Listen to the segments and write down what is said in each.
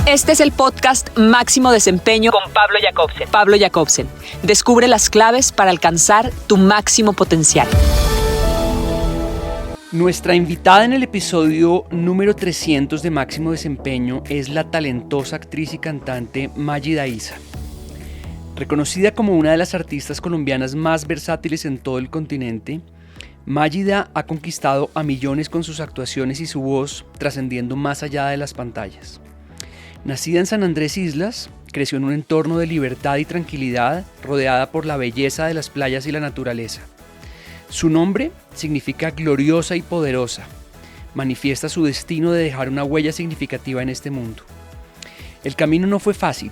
Este es el podcast Máximo Desempeño con Pablo Jacobsen. Pablo Jacobsen. Descubre las claves para alcanzar tu máximo potencial. Nuestra invitada en el episodio número 300 de Máximo Desempeño es la talentosa actriz y cantante Mágida Isa. Reconocida como una de las artistas colombianas más versátiles en todo el continente, Mágida ha conquistado a millones con sus actuaciones y su voz, trascendiendo más allá de las pantallas. Nacida en San Andrés Islas, creció en un entorno de libertad y tranquilidad, rodeada por la belleza de las playas y la naturaleza. Su nombre significa gloriosa y poderosa. Manifiesta su destino de dejar una huella significativa en este mundo. El camino no fue fácil.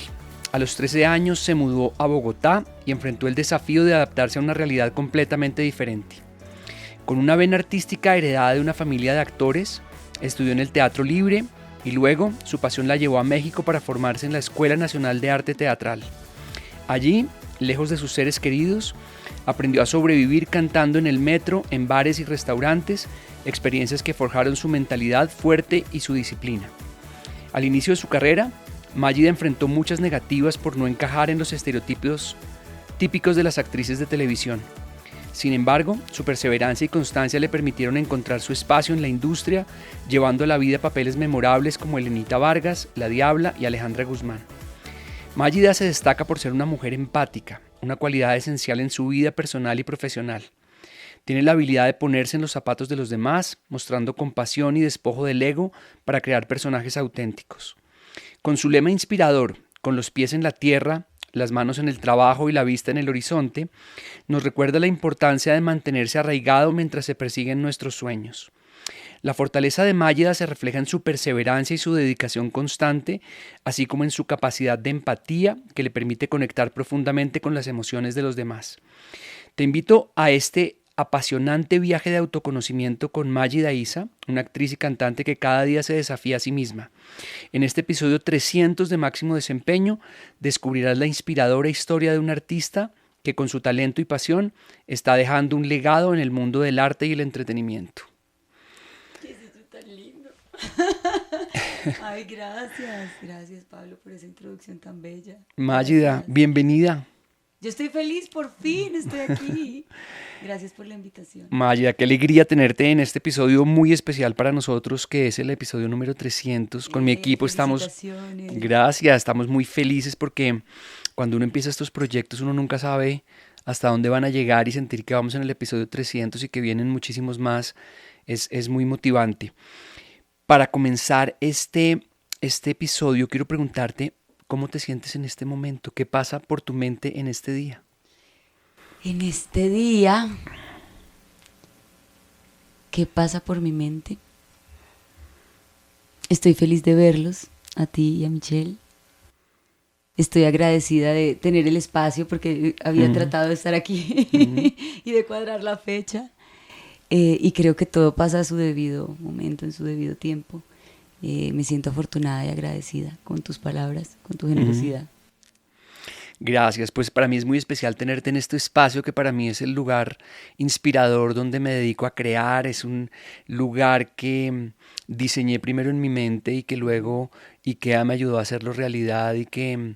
A los 13 años se mudó a Bogotá y enfrentó el desafío de adaptarse a una realidad completamente diferente. Con una vena artística heredada de una familia de actores, estudió en el Teatro Libre y luego su pasión la llevó a México para formarse en la Escuela Nacional de Arte Teatral. Allí, lejos de sus seres queridos, aprendió a sobrevivir cantando en el metro, en bares y restaurantes, experiencias que forjaron su mentalidad fuerte y su disciplina. Al inicio de su carrera, Mágida enfrentó muchas negativas por no encajar en los estereotipos típicos de las actrices de televisión. Sin embargo, su perseverancia y constancia le permitieron encontrar su espacio en la industria, llevando a la vida papeles memorables como Elenita Vargas, La Diabla y Alejandra Guzmán. Mágida se destaca por ser una mujer empática, una cualidad esencial en su vida personal y profesional. Tiene la habilidad de ponerse en los zapatos de los demás, mostrando compasión y despojo del ego para crear personajes auténticos. Con su lema inspirador, con los pies en la tierra, las manos en el trabajo y la vista en el horizonte, nos recuerda la importancia de mantenerse arraigado mientras se persiguen nuestros sueños. La fortaleza de Mágida se refleja en su perseverancia y su dedicación constante, así como en su capacidad de empatía que le permite conectar profundamente con las emociones de los demás. Te invito a este apasionante viaje de autoconocimiento con Mágida Isa, una actriz y cantante que cada día se desafía a sí misma. En este episodio 300 de Máximo Desempeño descubrirás la inspiradora historia de un artista que con su talento y pasión está dejando un legado en el mundo del arte y el entretenimiento. ¿Qué es eso tan lindo? Ay, gracias Pablo por esa introducción tan bella. Mágida, bienvenida. Yo estoy feliz, por fin estoy aquí. Gracias por la invitación. Mágida, qué alegría tenerte en este episodio muy especial para nosotros, que es el episodio número 300. Con mi equipo estamos... Gracias, estamos muy felices porque cuando uno empieza estos proyectos uno nunca sabe hasta dónde van a llegar, y sentir que vamos en el episodio 300 y que vienen muchísimos más es muy motivante. Para comenzar este episodio quiero preguntarte, ¿cómo te sientes en este momento? ¿Qué pasa por tu mente en este día? En este día, ¿qué pasa por mi mente? Estoy feliz de verlos, a ti y a Michelle. Estoy agradecida de tener el espacio porque había tratado de estar aquí y de cuadrar la fecha. Y creo que todo pasa a su debido momento, en su debido tiempo. Me siento afortunada y agradecida con tus palabras, con tu generosidad. Gracias, pues para mí es muy especial tenerte en este espacio que para mí es el lugar inspirador donde me dedico a crear. Es un lugar que diseñé primero en mi mente y que luego IKEA me ayudó a hacerlo realidad, y que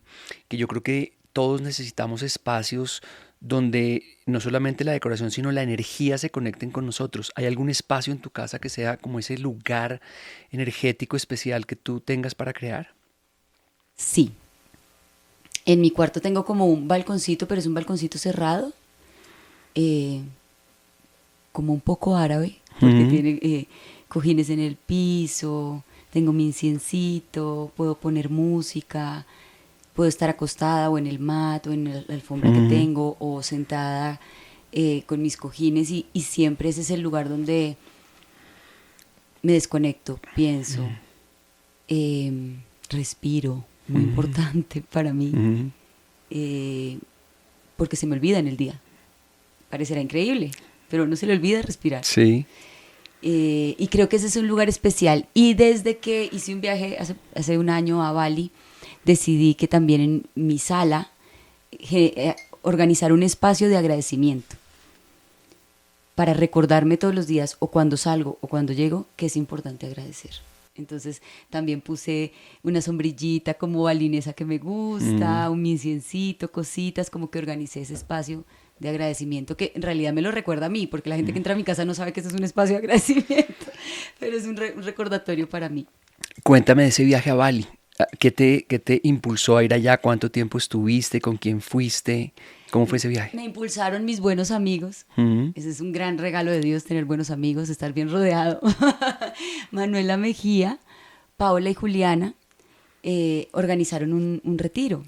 yo creo que todos necesitamos espacios donde no solamente la decoración sino la energía se conecten con nosotros. ¿Hay algún espacio en tu casa que sea como ese lugar energético especial que tú tengas para crear? Sí. En mi cuarto tengo como un balconcito, pero es un balconcito cerrado, como un poco árabe, porque tiene cojines en el piso, tengo mi inciencito, puedo poner música, puedo estar acostada o en el mat o en la alfombra que tengo, o sentada con mis cojines, y siempre ese es el lugar donde me desconecto, pienso, respiro. Muy importante para mí, porque se me olvida en el día. Parecerá increíble, pero no se le olvida respirar. Sí. Y creo que ese es un lugar especial. Y desde que hice un viaje hace un año a Bali, decidí que también en mi sala organizar un espacio de agradecimiento para recordarme todos los días, o cuando salgo o cuando llego, que es importante agradecer. Entonces también puse una sombrillita como balinesa que me gusta, un inciencito, cositas, como que organicé ese espacio de agradecimiento que en realidad me lo recuerda a mí, porque la gente que entra a mi casa no sabe que este es un espacio de agradecimiento, pero es un recordatorio para mí. Cuéntame de ese viaje a Bali. ¿Qué te impulsó a ir allá? ¿Cuánto tiempo estuviste? ¿Con quién fuiste? ¿Cómo fue ese viaje? Me impulsaron mis buenos amigos. Ese es un gran regalo de Dios, tener buenos amigos, estar bien rodeado. Manuela Mejía, Paola y Juliana organizaron un retiro.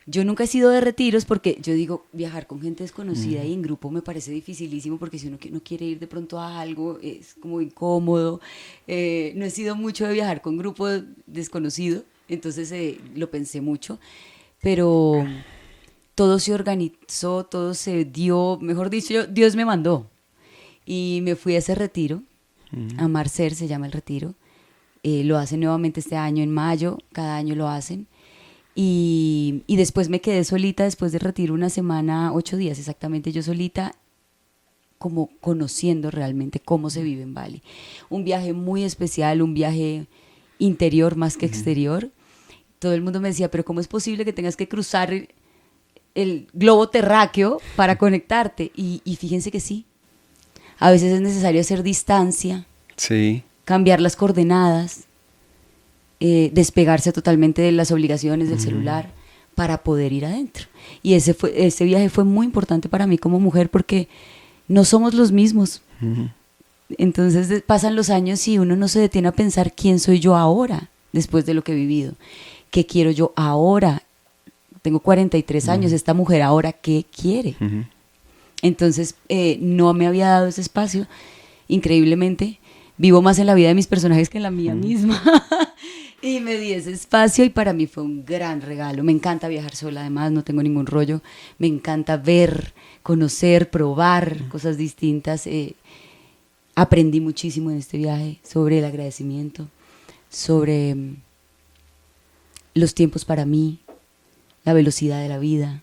Yo nunca he sido de retiros porque yo digo, viajar con gente desconocida y en grupo me parece dificilísimo porque si uno no quiere ir de pronto a algo es como incómodo. No he sido mucho de viajar con grupo desconocido, entonces lo pensé mucho, pero todo se organizó, todo se dio, mejor dicho, Dios me mandó. Y me fui a ese retiro, a Marcer se llama el retiro. Lo hacen nuevamente este año en mayo, cada año lo hacen. Y después me quedé solita después del retiro una semana, 8 días exactamente, yo solita, como conociendo realmente cómo se vive en Bali. Un viaje muy especial, un viaje interior más que exterior. Todo el mundo me decía, pero ¿cómo es posible que tengas que cruzar el globo terráqueo para conectarte? Y fíjense que sí, a veces es necesario hacer distancia, sí, cambiar las coordenadas, despegarse totalmente de las obligaciones del celular para poder ir adentro. Y ese viaje fue muy importante para mí como mujer porque no somos los mismos. Entonces pasan los años y uno no se detiene a pensar quién soy yo ahora, después de lo que he vivido. ¿Qué quiero yo ahora? Tengo 43 años, esta mujer ahora, ¿qué quiere? Entonces no me había dado ese espacio. Increíblemente, vivo más en la vida de mis personajes que en la mía misma. Y me di ese espacio y para mí fue un gran regalo. Me encanta viajar sola, además, no tengo ningún rollo. Me encanta ver, conocer, probar cosas distintas. Aprendí muchísimo en este viaje sobre el agradecimiento, sobre los tiempos para mí, la velocidad de la vida.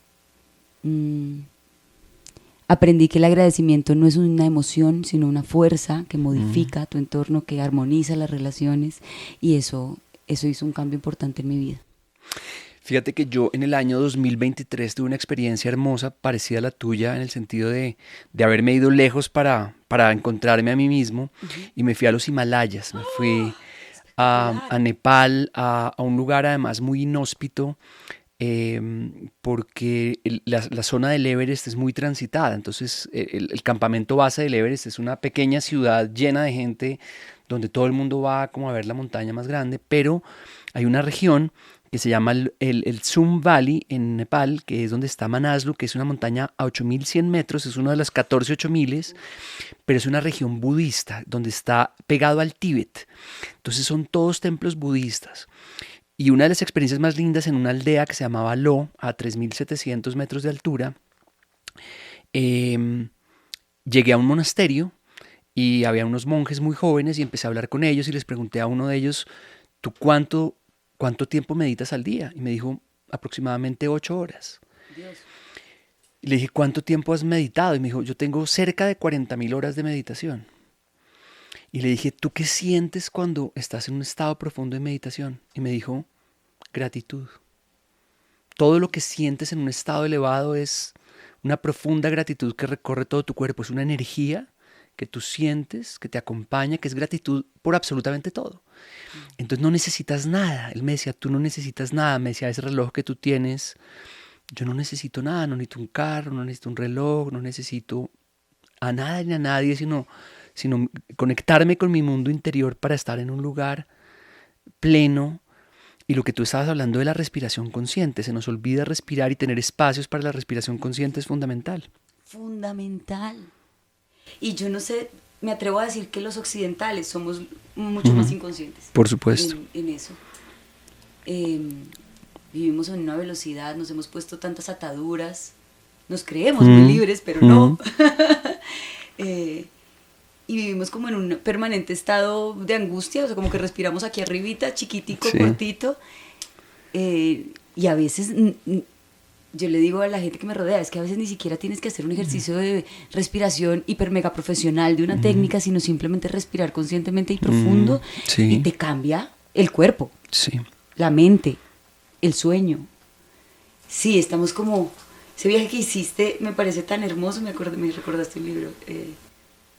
Aprendí que el agradecimiento no es una emoción, sino una fuerza que modifica tu entorno, que armoniza las relaciones, y eso hizo un cambio importante en mi vida. Fíjate que yo en el año 2023 tuve una experiencia hermosa parecida a la tuya en el sentido de haberme ido lejos para encontrarme a mí mismo y me fui a los Himalayas, me fui a Nepal, a un lugar además muy inhóspito, porque la zona del Everest es muy transitada. Entonces el campamento base del Everest es una pequeña ciudad llena de gente donde todo el mundo va como a ver la montaña más grande, pero hay una región que se llama el Sum Valley en Nepal, que es donde está Manaslu, que es una montaña a 8.100 metros, es una de las 14 8000, pero es una región budista, donde está pegado al Tíbet. Entonces son todos templos budistas. Y una de las experiencias más lindas en una aldea que se llamaba Lo, a 3.700 metros de altura, llegué a un monasterio y había unos monjes muy jóvenes y empecé a hablar con ellos y les pregunté a uno de ellos, ¿tú cuánto tiempo meditas al día? Y me dijo, aproximadamente 8 horas. Dios. Y le dije, ¿cuánto tiempo has meditado? Y me dijo, yo tengo cerca de 40.000 horas de meditación. Y le dije, ¿tú qué sientes cuando estás en un estado profundo de meditación? Y me dijo, gratitud. Todo lo que sientes en un estado elevado es una profunda gratitud que recorre todo tu cuerpo. Es una energía que tú sientes, que te acompaña, que es gratitud por absolutamente todo. Entonces no necesitas nada. Él me decía, tú no necesitas nada. Me decía, ese reloj que tú tienes, yo no necesito nada. No necesito un carro, no necesito un reloj, no necesito a nada ni a nadie, sino conectarme con mi mundo interior para estar en un lugar pleno. Y lo que tú estabas hablando de la respiración consciente, se nos olvida respirar y tener espacios para la respiración consciente es fundamental. Fundamental. Y yo no sé, me atrevo a decir que los occidentales somos mucho más inconscientes. Por supuesto. En eso. Vivimos en una velocidad, nos hemos puesto tantas ataduras, nos creemos muy libres, pero no. Y vivimos como en un permanente estado de angustia, o sea, como que respiramos aquí arribita, chiquitico, cortito, y a veces yo le digo a la gente que me rodea, es que a veces ni siquiera tienes que hacer un ejercicio de respiración hiper mega profesional de una técnica, sino simplemente respirar conscientemente y profundo, Sí. y te cambia el cuerpo, Sí. la mente, el sueño. Sí, estamos como... Ese viaje que hiciste me parece tan hermoso, me recordaste un libro,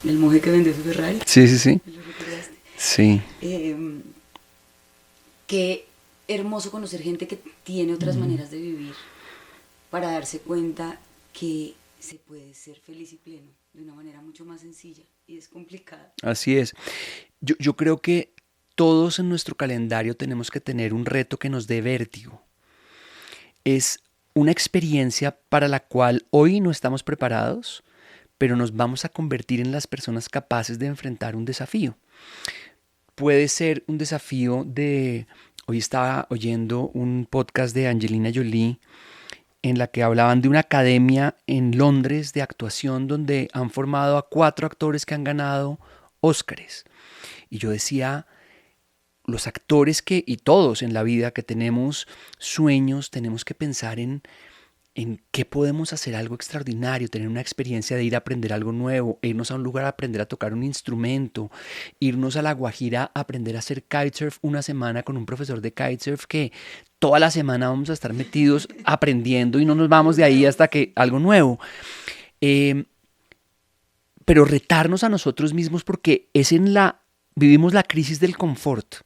El monje que vendió su Ferrari. Sí, sí, sí. ¿Me lo recordaste? Sí. Qué hermoso conocer gente que tiene otras maneras de vivir para darse cuenta que se puede ser feliz y pleno de una manera mucho más sencilla y descomplicada. Así es. Yo creo que todos en nuestro calendario tenemos que tener un reto que nos dé vértigo. Es una experiencia para la cual hoy no estamos preparados, pero nos vamos a convertir en las personas capaces de enfrentar un desafío. Puede ser un desafío de... Hoy estaba oyendo un podcast de Angelina Jolie en la que hablaban de una academia en Londres de actuación donde han formado a 4 actores que han ganado Óscares. Y yo decía, los actores y todos en la vida que tenemos sueños, tenemos que pensar en qué podemos hacer algo extraordinario, tener una experiencia de ir a aprender algo nuevo, irnos a un lugar a aprender a tocar un instrumento, irnos a La Guajira a aprender a hacer kitesurf una semana con un profesor de kitesurf que toda la semana vamos a estar metidos aprendiendo y no nos vamos de ahí hasta que algo nuevo. Pero retarnos a nosotros mismos porque vivimos la crisis del confort.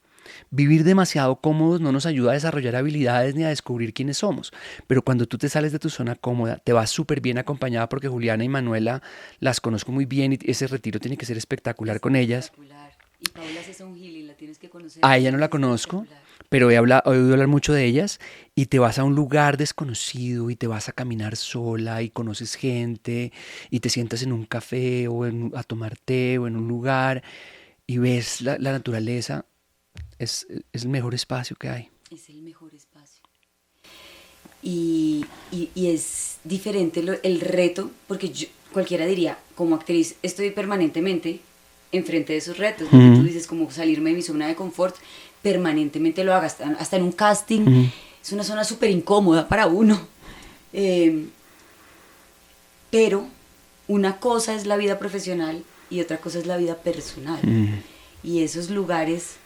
Vivir demasiado cómodos no nos ayuda a desarrollar habilidades ni a descubrir quiénes somos. Pero cuando tú te sales de tu zona cómoda, te vas súper bien acompañada porque Juliana y Manuela las conozco muy bien y ese retiro tiene que ser espectacular con ellas. Y Paula Sesson Healing, la tienes que conocer. A ella no la conozco, pero he oído hablar mucho de ellas y te vas a un lugar desconocido y te vas a caminar sola y conoces gente y te sientas en un café o a tomar té o en un lugar y ves la naturaleza. Es el mejor espacio que hay. Es el mejor espacio. Y es diferente el reto, porque cualquiera diría, como actriz, estoy permanentemente enfrente de esos retos. ¿No? Tú dices, como salirme de mi zona de confort, permanentemente lo hagas, hasta en un casting. Es una zona súper incómoda para uno. Pero una cosa es la vida profesional y otra cosa es la vida personal. Y esos lugares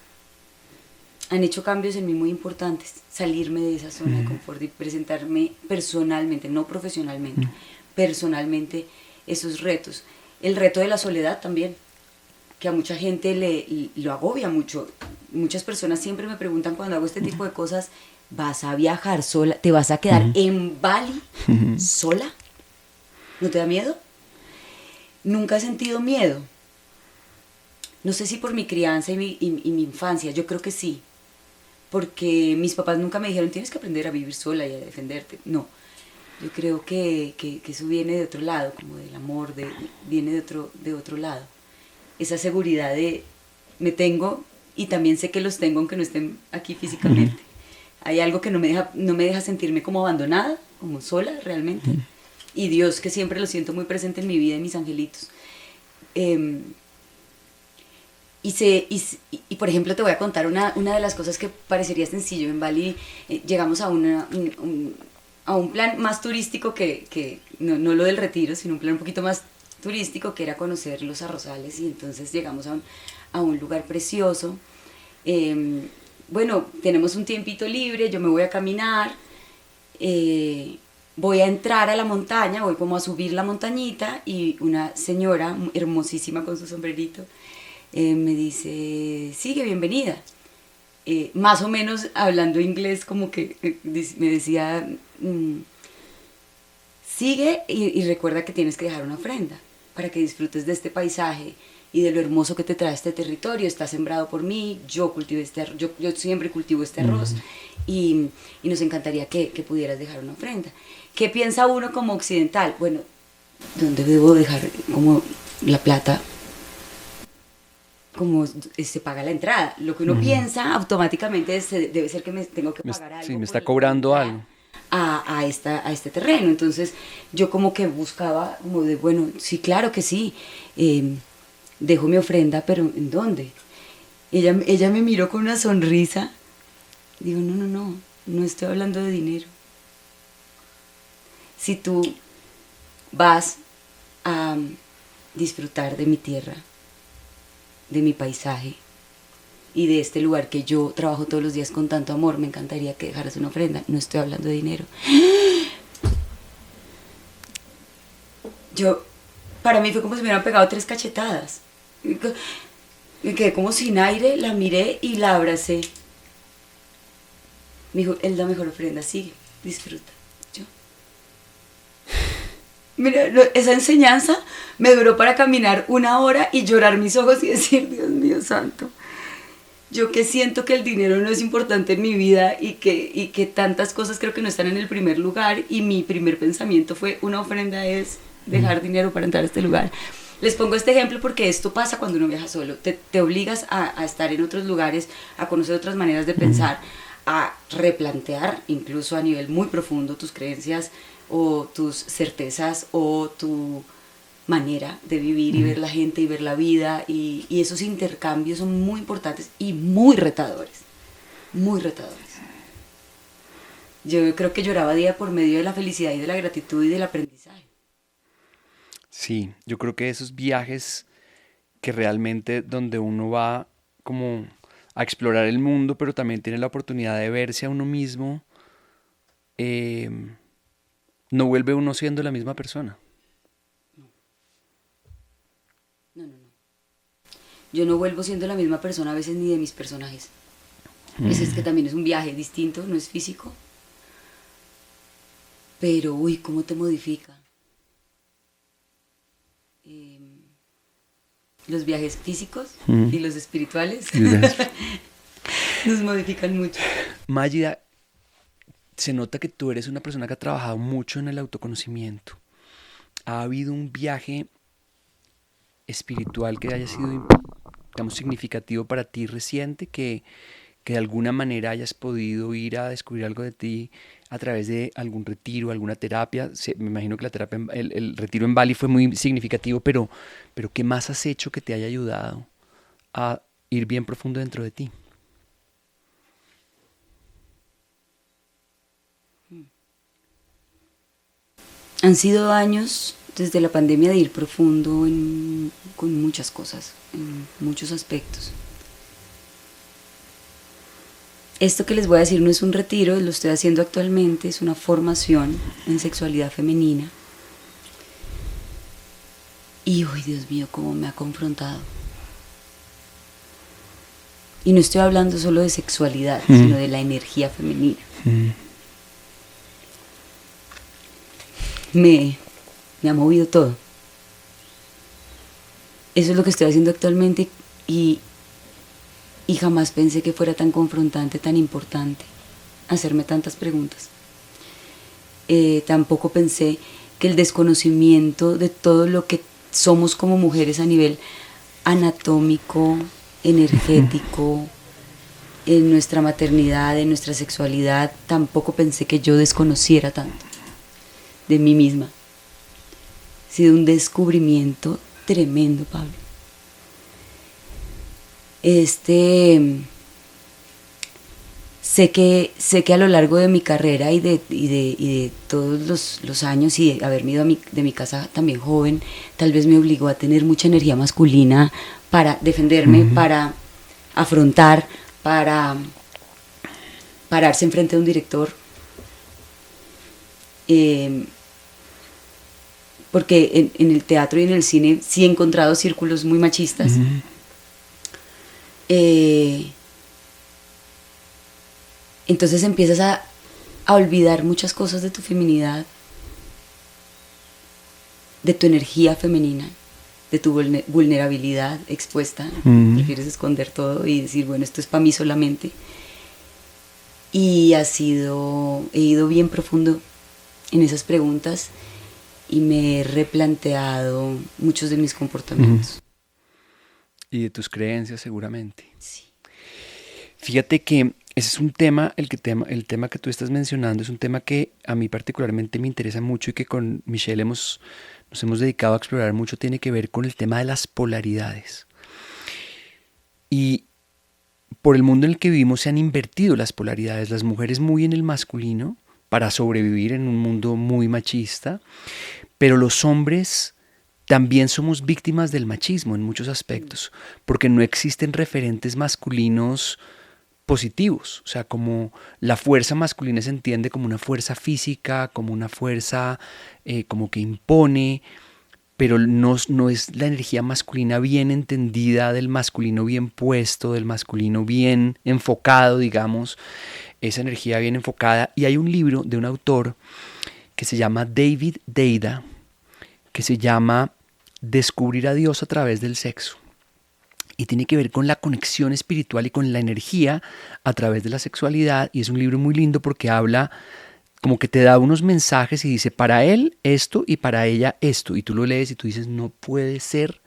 han hecho cambios en mí muy importantes. Salirme de esa zona de confort y presentarme personalmente, no profesionalmente, personalmente esos retos. El reto de la soledad también, que a mucha gente lo agobia mucho. Muchas personas siempre me preguntan cuando hago este tipo de cosas, ¿vas a viajar sola? ¿Te vas a quedar en Bali sola? ¿No te da miedo? Nunca he sentido miedo. No sé si por mi crianza y mi infancia, yo creo que sí. Porque mis papás nunca me dijeron, tienes que aprender a vivir sola y a defenderte. No, yo creo que eso viene de otro lado, como del amor, viene de otro lado. Esa seguridad de me tengo y también sé que los tengo aunque no estén aquí físicamente. Hay algo que no me deja sentirme como abandonada, como sola realmente. Y Dios, que siempre lo siento muy presente en mi vida y mis angelitos. Y por ejemplo te voy a contar una de las cosas que parecería sencillo. En Bali llegamos a un plan más turístico que no lo del retiro, sino un plan un poquito más turístico, que era conocer los arrozales, y entonces llegamos a un lugar precioso. Bueno, tenemos un tiempito libre, yo me voy a caminar, voy a entrar a la montaña, voy como a subir la montañita, y una señora hermosísima con su sombrerito me dice, sigue, bienvenida. Más o menos hablando inglés, como que me decía, sigue y recuerda que tienes que dejar una ofrenda para que disfrutes de este paisaje y de lo hermoso que te trae este territorio. Está sembrado por mí, yo siempre cultivo este arroz, y nos encantaría que pudieras dejar una ofrenda. ¿Qué piensa uno como occidental? Bueno, ¿dónde debo dejar como la plata? Como se paga la entrada. Lo que uno piensa automáticamente debe ser que me tengo que pagar algo. Sí, me está cobrando algo. A este terreno. Entonces yo como que buscaba como de, bueno, sí, claro que sí, dejo mi ofrenda, pero ¿en dónde? Ella me miró con una sonrisa. Digo, no estoy hablando de dinero. si tú vas a disfrutar de mi tierra, de mi paisaje y de este lugar que yo trabajo todos los días con tanto amor, me encantaría que dejaras una ofrenda. No estoy hablando de dinero. Para mí fue como si me hubieran pegado 3 cachetadas. Me quedé como sin aire, la miré y la abracé. Me dijo, es la mejor ofrenda, sigue, disfruta. Yo. Mira, esa enseñanza me duró para caminar 1 hora y llorar mis ojos y decir, Dios mío santo, yo que siento que el dinero no es importante en mi vida y que tantas cosas creo que no están en el primer lugar, y mi primer pensamiento fue, una ofrenda es dejar dinero para entrar a este lugar. Les pongo este ejemplo porque esto pasa cuando uno viaja solo. Te obligas a estar en otros lugares, a conocer otras maneras de pensar, a replantear incluso a nivel muy profundo tus creencias o tus certezas o tu manera de vivir y ver la gente y ver la vida, y esos intercambios son muy importantes y muy retadores, muy retadores. Yo creo que lloraba día por medio de la felicidad y de la gratitud y del aprendizaje. Sí, yo creo que esos viajes que realmente donde uno va como a explorar el mundo, pero también tiene la oportunidad de verse a uno mismo, no vuelve uno siendo la misma persona. No. Yo no vuelvo siendo la misma persona a veces ni de mis personajes. A veces que también es un viaje distinto, no es físico. Pero, uy, ¿cómo te modifica? Los viajes físicos y los espirituales nos modifican mucho. Mágida, se nota que tú eres una persona que ha trabajado mucho en el autoconocimiento. ¿Ha habido un viaje espiritual que haya sido, digamos, significativo para ti reciente, que de alguna manera hayas podido ir a descubrir algo de ti a través de algún retiro, alguna terapia? Me imagino que la terapia, el retiro en Bali fue muy significativo, pero ¿qué más has hecho que te haya ayudado a ir bien profundo dentro de ti? Han sido años desde la pandemia de ir profundo con muchas cosas, en muchos aspectos. Esto que les voy a decir no es un retiro, lo estoy haciendo actualmente, es una formación en sexualidad femenina. Y, uy, Dios mío, cómo me ha confrontado. Y no estoy hablando solo de sexualidad, sino de la energía femenina. Me ha movido todo. Eso es lo que estoy haciendo actualmente, y jamás pensé que fuera tan confrontante, tan importante, hacerme tantas preguntas. Tampoco pensé que el desconocimiento de todo lo que somos como mujeres a nivel anatómico, energético, en nuestra maternidad, en nuestra sexualidad, tampoco pensé que yo desconociera tanto de mí misma. Ha sido un descubrimiento tremendo, Pablo. Sé que a lo largo de mi carrera y de todos los años, y de haberme ido de mi casa también joven, tal vez me obligó a tener mucha energía masculina para defenderme, para afrontar, para pararse enfrente de un director. Porque en el teatro y en el cine sí he encontrado círculos muy machistas. Entonces empiezas a olvidar muchas cosas de tu feminidad, de tu energía femenina, de tu vulnerabilidad expuesta. Prefieres esconder todo y decir, bueno, esto es para mí solamente. Y he ido bien profundo en esas preguntas y me he replanteado muchos de mis comportamientos. Y de tus creencias, seguramente. Sí. Fíjate que ese es un tema, el tema que tú estás mencionando es un tema que a mí particularmente me interesa mucho y que con Michelle nos hemos dedicado a explorar mucho. Tiene que ver con el tema de las polaridades. Y por el mundo en el que vivimos se han invertido las polaridades. Las mujeres muy en el masculino, para sobrevivir en un mundo muy machista, pero los hombres también somos víctimas del machismo en muchos aspectos, porque no existen referentes masculinos positivos. O sea, como la fuerza masculina se entiende como una fuerza física, como una fuerza como que impone, pero no es la energía masculina bien entendida, del masculino bien puesto, del masculino bien enfocado, digamos, esa energía bien enfocada. Y hay un libro de un autor que se llama David Deida, que se llama Descubrir a Dios a través del sexo. Y tiene que ver con la conexión espiritual y con la energía a través de la sexualidad. Y es un libro muy lindo porque habla, como que te da unos mensajes y dice, para él esto y para ella esto. Y tú lo lees y tú dices, no puede ser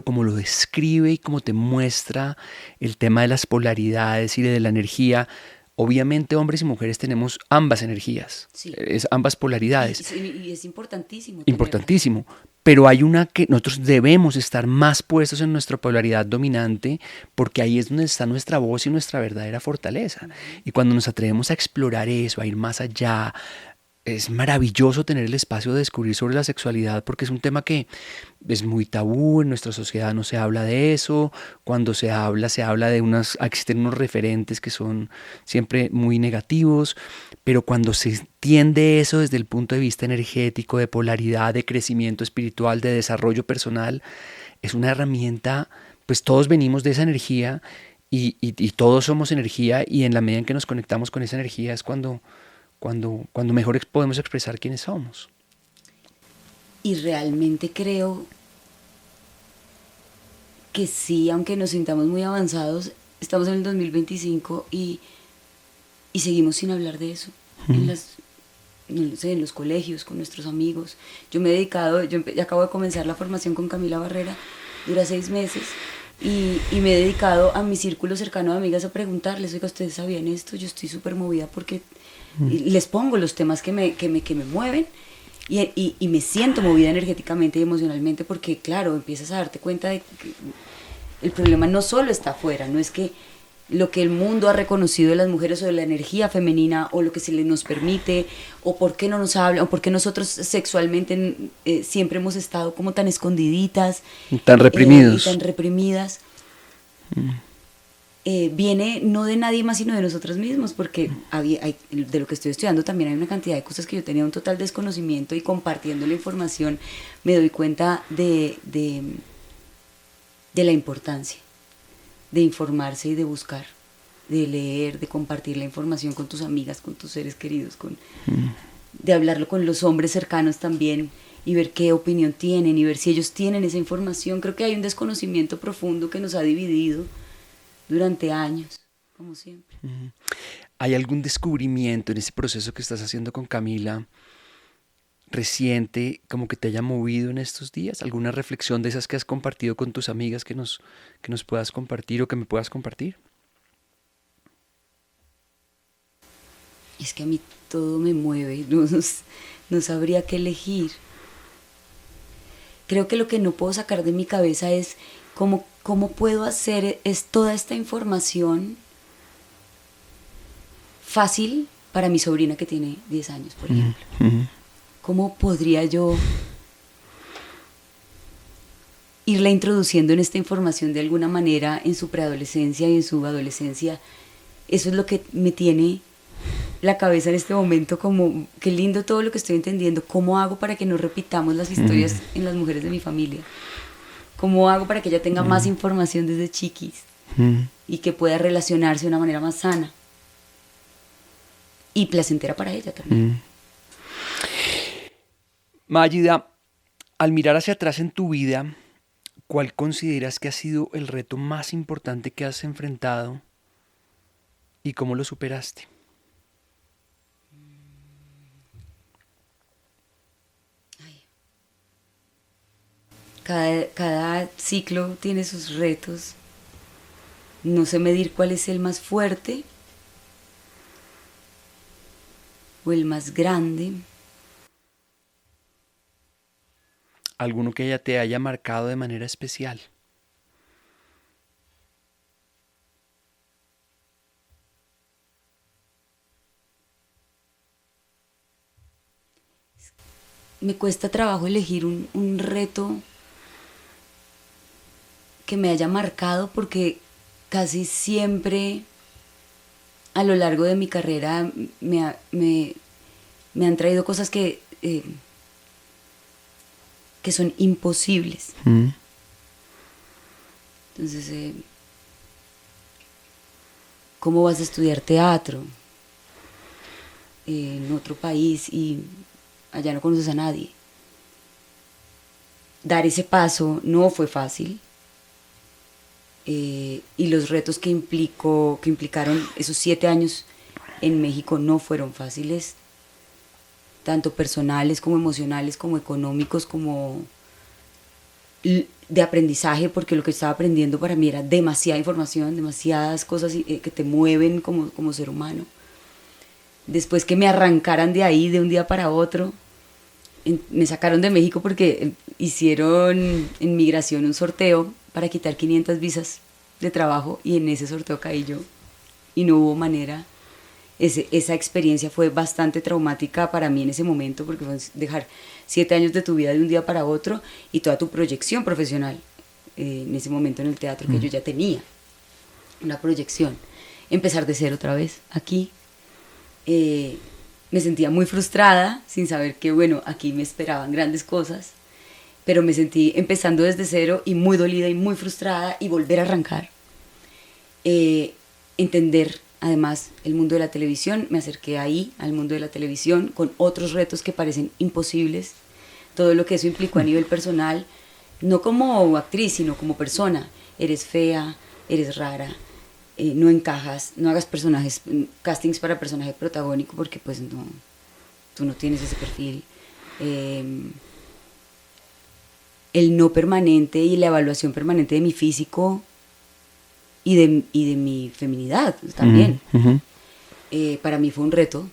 como lo describe y como te muestra el tema de las polaridades y de la energía. Obviamente hombres y mujeres tenemos ambas energías, Sí. ambas polaridades. Y es importantísimo. Importantísimo. Pero hay una que nosotros debemos estar más puestos en nuestra polaridad dominante, porque ahí es donde está nuestra voz y nuestra verdadera fortaleza. Y cuando nos atrevemos a explorar eso, a ir más allá, es maravilloso tener el espacio de descubrir sobre la sexualidad, porque es un tema que es muy tabú, en nuestra sociedad no se habla de eso. Cuando se habla de existen unos referentes que son siempre muy negativos, pero cuando se entiende eso desde el punto de vista energético, de polaridad, de crecimiento espiritual, de desarrollo personal, es una herramienta. Pues todos venimos de esa energía y todos somos energía, y en la medida en que nos conectamos con esa energía es cuando mejor podemos expresar quiénes somos. Y realmente creo que sí, aunque nos sintamos muy avanzados, estamos en el 2025 y seguimos sin hablar de eso. En los colegios, con nuestros amigos. Yo me he dedicado, yo acabo de comenzar la formación con Camila Barrera, dura 6 meses, y me he dedicado a mi círculo cercano de amigas a preguntarles, oiga, ¿ustedes sabían esto? Yo estoy súper movida porque y les pongo los temas que me mueven, y me siento movida energéticamente y emocionalmente, porque claro, empiezas a darte cuenta de que el problema no solo está afuera, no es que lo que el mundo ha reconocido de las mujeres o de la energía femenina o lo que se nos permite, o por qué no nos habla, o por qué nosotros sexualmente siempre hemos estado como tan escondiditas, tan reprimidos, y tan reprimidas. Viene no de nadie más sino de nosotros mismos, porque de lo que estoy estudiando también hay una cantidad de cosas que yo tenía un total desconocimiento, y compartiendo la información me doy cuenta de la importancia de informarse y de buscar, de leer, de compartir la información con tus amigas, con tus seres queridos, de hablarlo con los hombres cercanos también, y ver qué opinión tienen y ver si ellos tienen esa información. Creo que hay un desconocimiento profundo que nos ha dividido durante años, como siempre. ¿Hay algún descubrimiento en ese proceso que estás haciendo con Camila reciente, como que te haya movido en estos días? ¿Alguna reflexión de esas que has compartido con tus amigas que nos puedas compartir o que me puedas compartir? Es que a mí todo me mueve, no sabría qué elegir. Creo que lo que no puedo sacar de mi cabeza es cómo puedo hacer toda esta información fácil para mi sobrina que tiene 10 años, por ejemplo. ¿Cómo podría yo irla introduciendo en esta información de alguna manera en su preadolescencia y en su adolescencia? Eso es lo que me tiene la cabeza en este momento, como qué lindo todo lo que estoy entendiendo. ¿Cómo hago para que no repitamos las historias en las mujeres de mi familia? ¿Cómo hago para que ella tenga más información desde chiquis y que pueda relacionarse de una manera más sana y placentera para ella también? Mágida, al mirar hacia atrás en tu vida, ¿cuál consideras que ha sido el reto más importante que has enfrentado y cómo lo superaste? Cada ciclo tiene sus retos. No sé medir cuál es el más fuerte o el más grande. ¿Alguno que te haya marcado de manera especial? me cuesta trabajo elegir un reto que me haya marcado, porque casi siempre a lo largo de mi carrera me han traído cosas que son imposibles. Entonces, ¿cómo vas a estudiar teatro en otro país y allá no conoces a nadie? Dar ese paso no fue fácil. Y los retos que implicaron esos 7 años en México no fueron fáciles, tanto personales como emocionales, como económicos, como de aprendizaje, porque lo que estaba aprendiendo para mí era demasiada información, demasiadas cosas que te mueven como ser humano. Después que me arrancaran de ahí de un día para otro, me sacaron de México porque hicieron en migración un sorteo para quitar 500 visas de trabajo, y en ese sorteo caí yo y no hubo manera. Esa experiencia fue bastante traumática para mí en ese momento, porque fue dejar 7 años de tu vida de un día para otro y toda tu proyección profesional en ese momento en el teatro, que yo ya tenía una proyección, empezar de cero otra vez aquí. Me sentía muy frustrada sin saber que, bueno, aquí me esperaban grandes cosas, pero me sentí empezando desde cero y muy dolida y muy frustrada, y volver a arrancar. Entender además el mundo de la televisión, me acerqué ahí al mundo de la televisión con otros retos que parecen imposibles, todo lo que eso implicó a nivel personal, no como actriz, sino como persona. Eres fea, eres rara, no encajas, no hagas castings para personaje protagónico, porque pues no, tú no tienes ese perfil. El no permanente y la evaluación permanente de mi físico y de mi feminidad también. Para mí fue un reto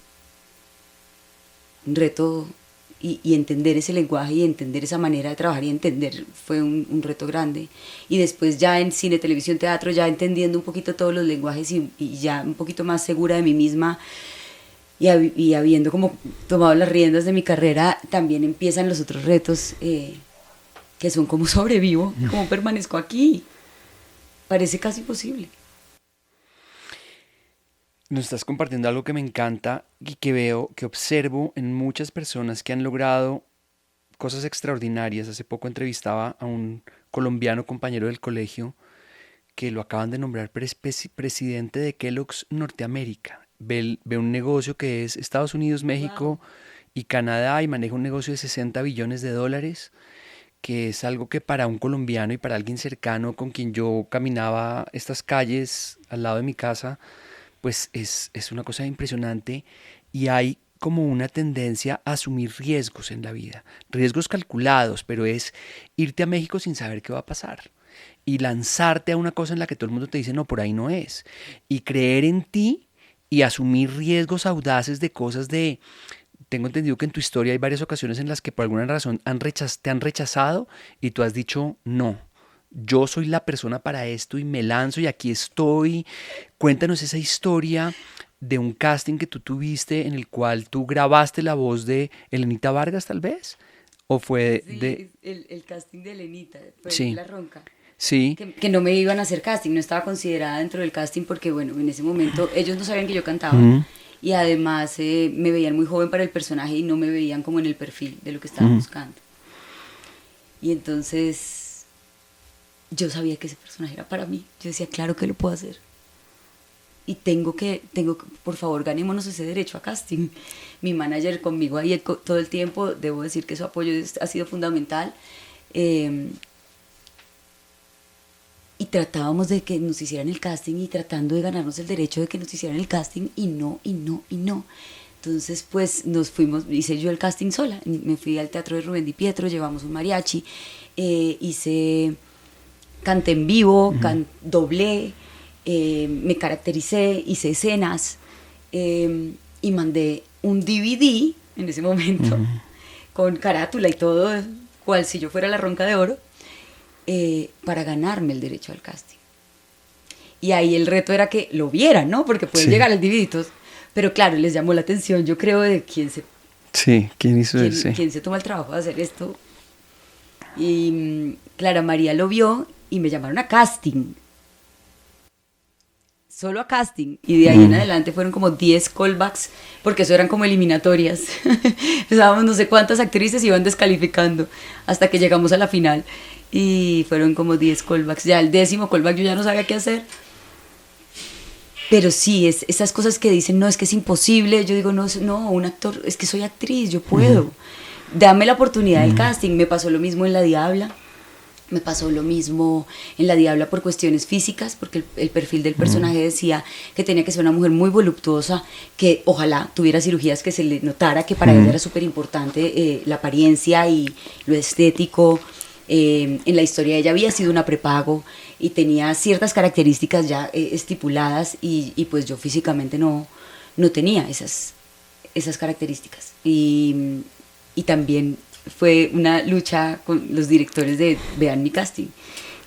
y entender ese lenguaje y entender esa manera de trabajar y entender fue un reto grande. Y después ya en cine, televisión, teatro, ya entendiendo un poquito todos los lenguajes y ya un poquito más segura de mí misma y habiendo como tomado las riendas de mi carrera, también empiezan los otros retos que son cómo sobrevivo, cómo permanezco aquí. Parece casi imposible. Nos estás compartiendo algo que me encanta y que veo, que observo en muchas personas que han logrado cosas extraordinarias. Hace poco entrevistaba a un colombiano compañero del colegio que lo acaban de nombrar presidente de Kellogg's Norteamérica. Ve un negocio que es Estados Unidos, México y Canadá, y maneja un negocio de $60 billones, que es algo que para un colombiano y para alguien cercano con quien yo caminaba estas calles al lado de mi casa, pues es una cosa impresionante. Y hay como una tendencia a asumir riesgos en la vida, riesgos calculados, pero es irte a México sin saber qué va a pasar y lanzarte a una cosa en la que todo el mundo te dice no, por ahí no es, y creer en ti y asumir riesgos audaces de cosas de... Tengo entendido que en tu historia hay varias ocasiones en las que por alguna razón te han rechazado y tú has dicho no. Yo soy la persona para esto y me lanzo y aquí estoy. Cuéntanos esa historia de un casting que tú tuviste en el cual tú grabaste la voz de Elenita Vargas, tal vez. ¿O fue Sí, el casting de Elenita, fue Sí. La Ronca. Sí. Que no me iban a hacer casting, no estaba considerada dentro del casting porque, bueno, en ese momento ellos no sabían que yo cantaba. Y además me veían muy joven para el personaje y no me veían como en el perfil de lo que estaban buscando. Y entonces yo sabía que ese personaje era para mí. Yo decía, claro que lo puedo hacer. Y tengo que, por favor, ganémonos ese derecho a casting. Mi manager conmigo ahí todo el tiempo, debo decir que su apoyo ha sido fundamental. Y tratábamos de que nos hicieran el casting y tratando de ganarnos el derecho de que nos hicieran el casting y no. Entonces pues nos fuimos, hice yo el casting sola, me fui al teatro de Rubén Di Pietro, llevamos un mariachi, canté en vivo, doblé, me caractericé, hice escenas y mandé un DVD en ese momento con carátula y todo, cual si yo fuera la Ronca de Oro. Para ganarme el derecho al casting. Y ahí el reto era que lo vieran, ¿no? Porque pueden llegar al DVD, pero claro, les llamó la atención, yo creo, de quién se Sí, ¿quién hizo eso? ¿Quién se toma el trabajo de hacer esto? Y Clara María lo vio y me llamaron a casting. Solo a casting. Y de ahí en adelante fueron como 10 callbacks, porque eso eran como eliminatorias. Pensábamos no sé cuántas actrices iban descalificando hasta que llegamos a la final. Y fueron como 10 callbacks. Ya el 10º callback yo ya no sabía qué hacer. Pero sí, esas cosas que dicen, no, es que es imposible. Yo digo, no, un actor, es que soy actriz, yo puedo. Dame la oportunidad del casting. Me pasó lo mismo en La Diabla. Me pasó lo mismo en La Diabla por cuestiones físicas, porque el perfil del personaje decía que tenía que ser una mujer muy voluptuosa, que ojalá tuviera cirugías, que se le notara que para ella era súper importante la apariencia y lo estético. En la historia ella había sido una prepago y tenía ciertas características ya estipuladas y pues yo físicamente no tenía esas características. Y también fue una lucha con los directores de Vean mi casting.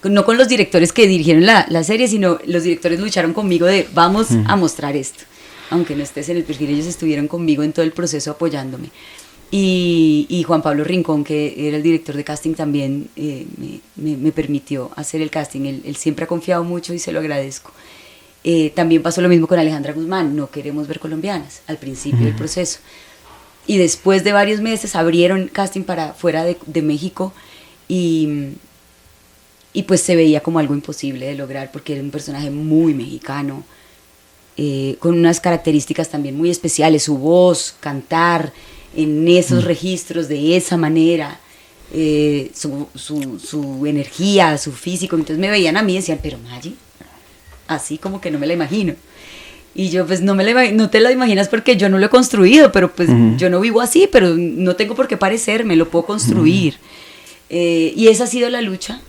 No con los directores que dirigieron la serie, sino los directores lucharon conmigo de vamos a mostrar esto. Aunque no estés en el perfil, ellos estuvieron conmigo en todo el proceso apoyándome. Y Juan Pablo Rincón, que era el director de casting, también me permitió hacer el casting. Él siempre ha confiado mucho y se lo agradezco. También pasó lo mismo con Alejandra Guzmán. No queremos ver colombianas al principio del proceso. Y después de varios meses abrieron casting para fuera de México y pues se veía como algo imposible de lograr porque era un personaje muy mexicano, con unas características también muy especiales, su voz, cantar en esos registros de esa manera, su energía, su físico. Entonces me veían a mí y decían, pero Maggi, así como que no me la imagino. Y yo pues no te la imaginas porque yo no lo he construido, pero pues yo no vivo así, pero no tengo por qué parecerme, lo puedo construir. Y esa ha sido la lucha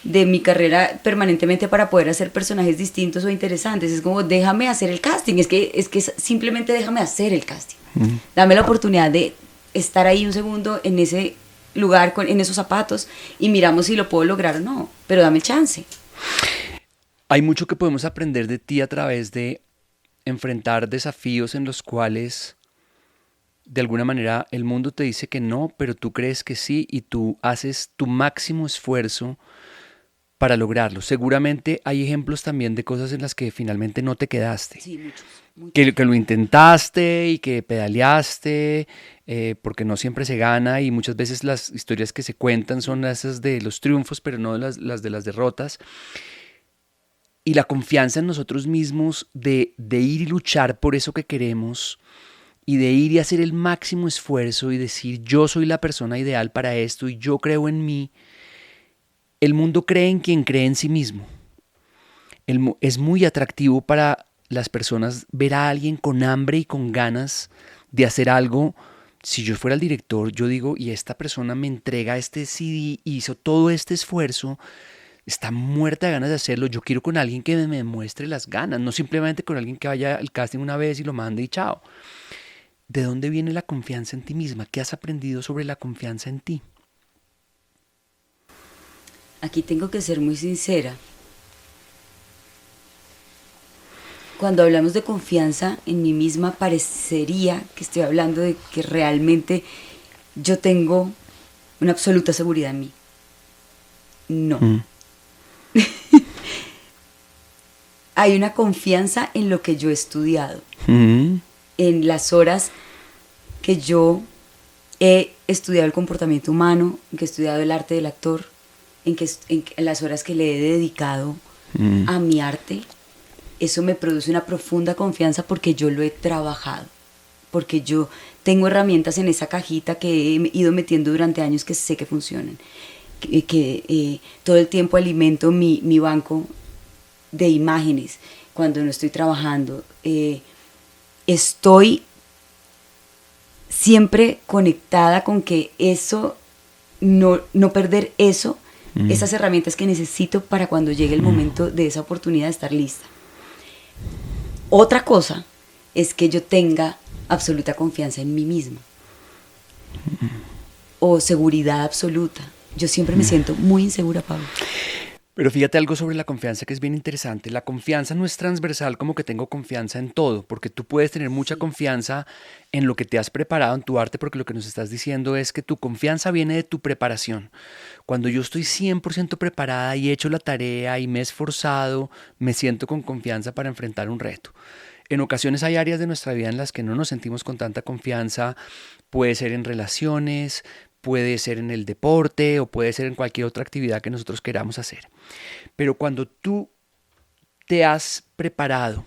de mi carrera permanentemente para poder hacer personajes distintos o interesantes. Es como, déjame hacer el casting, es que simplemente déjame hacer el casting. Dame la oportunidad de estar ahí un segundo en ese lugar, en esos zapatos, y miramos si lo puedo lograr o no, pero dame chance. Hay mucho que podemos aprender de ti a través de enfrentar desafíos en los cuales de alguna manera el mundo te dice que no, pero tú crees que sí y tú haces tu máximo esfuerzo para lograrlo. Seguramente hay ejemplos también de cosas en las que finalmente no te quedaste. Sí, muchos. Que lo intentaste y que pedaleaste, porque no siempre se gana y muchas veces las historias que se cuentan son esas de los triunfos, pero no las de las derrotas. Y la confianza en nosotros mismos de ir y luchar por eso que queremos y de ir y hacer el máximo esfuerzo y decir yo soy la persona ideal para esto y yo creo en mí. El mundo cree en quien cree en sí mismo. Es muy atractivo para las personas ver a alguien con hambre y con ganas de hacer algo. Si yo fuera el director, yo digo, y esta persona me entrega este CD, hizo todo este esfuerzo, está muerta de ganas de hacerlo. Yo quiero con alguien que me muestre las ganas, no simplemente con alguien que vaya al casting una vez y lo mande y chao. ¿De dónde viene la confianza en ti misma? ¿Qué has aprendido sobre la confianza en ti? Aquí tengo que ser muy sincera. Cuando hablamos de confianza en mí misma, parecería que estoy hablando de que realmente yo tengo una absoluta seguridad en mí. No. Hay una confianza en lo que yo he estudiado, en las horas que yo he estudiado el comportamiento humano, en que he estudiado el arte del actor, en las horas que le he dedicado a mi arte. Eso me produce una profunda confianza porque yo lo he trabajado, porque yo tengo herramientas en esa cajita que he ido metiendo durante años que sé que funcionan, que todo el tiempo alimento mi banco de imágenes cuando no estoy trabajando. Estoy siempre conectada con que eso, no perder eso, esas herramientas que necesito para cuando llegue el momento de esa oportunidad de estar lista. Otra cosa es que yo tenga absoluta confianza en mí misma o seguridad absoluta. Yo siempre me siento muy insegura, Pablo. Pero fíjate algo sobre la confianza que es bien interesante. La confianza no es transversal como que tengo confianza en todo, porque tú puedes tener mucha confianza en lo que te has preparado en tu arte, porque lo que nos estás diciendo es que tu confianza viene de tu preparación. Cuando yo estoy 100% preparada y he hecho la tarea y me he esforzado, me siento con confianza para enfrentar un reto. En ocasiones hay áreas de nuestra vida en las que no nos sentimos con tanta confianza. Puede ser en relaciones, puede ser en el deporte o puede ser en cualquier otra actividad que nosotros queramos hacer. Pero cuando tú te has preparado,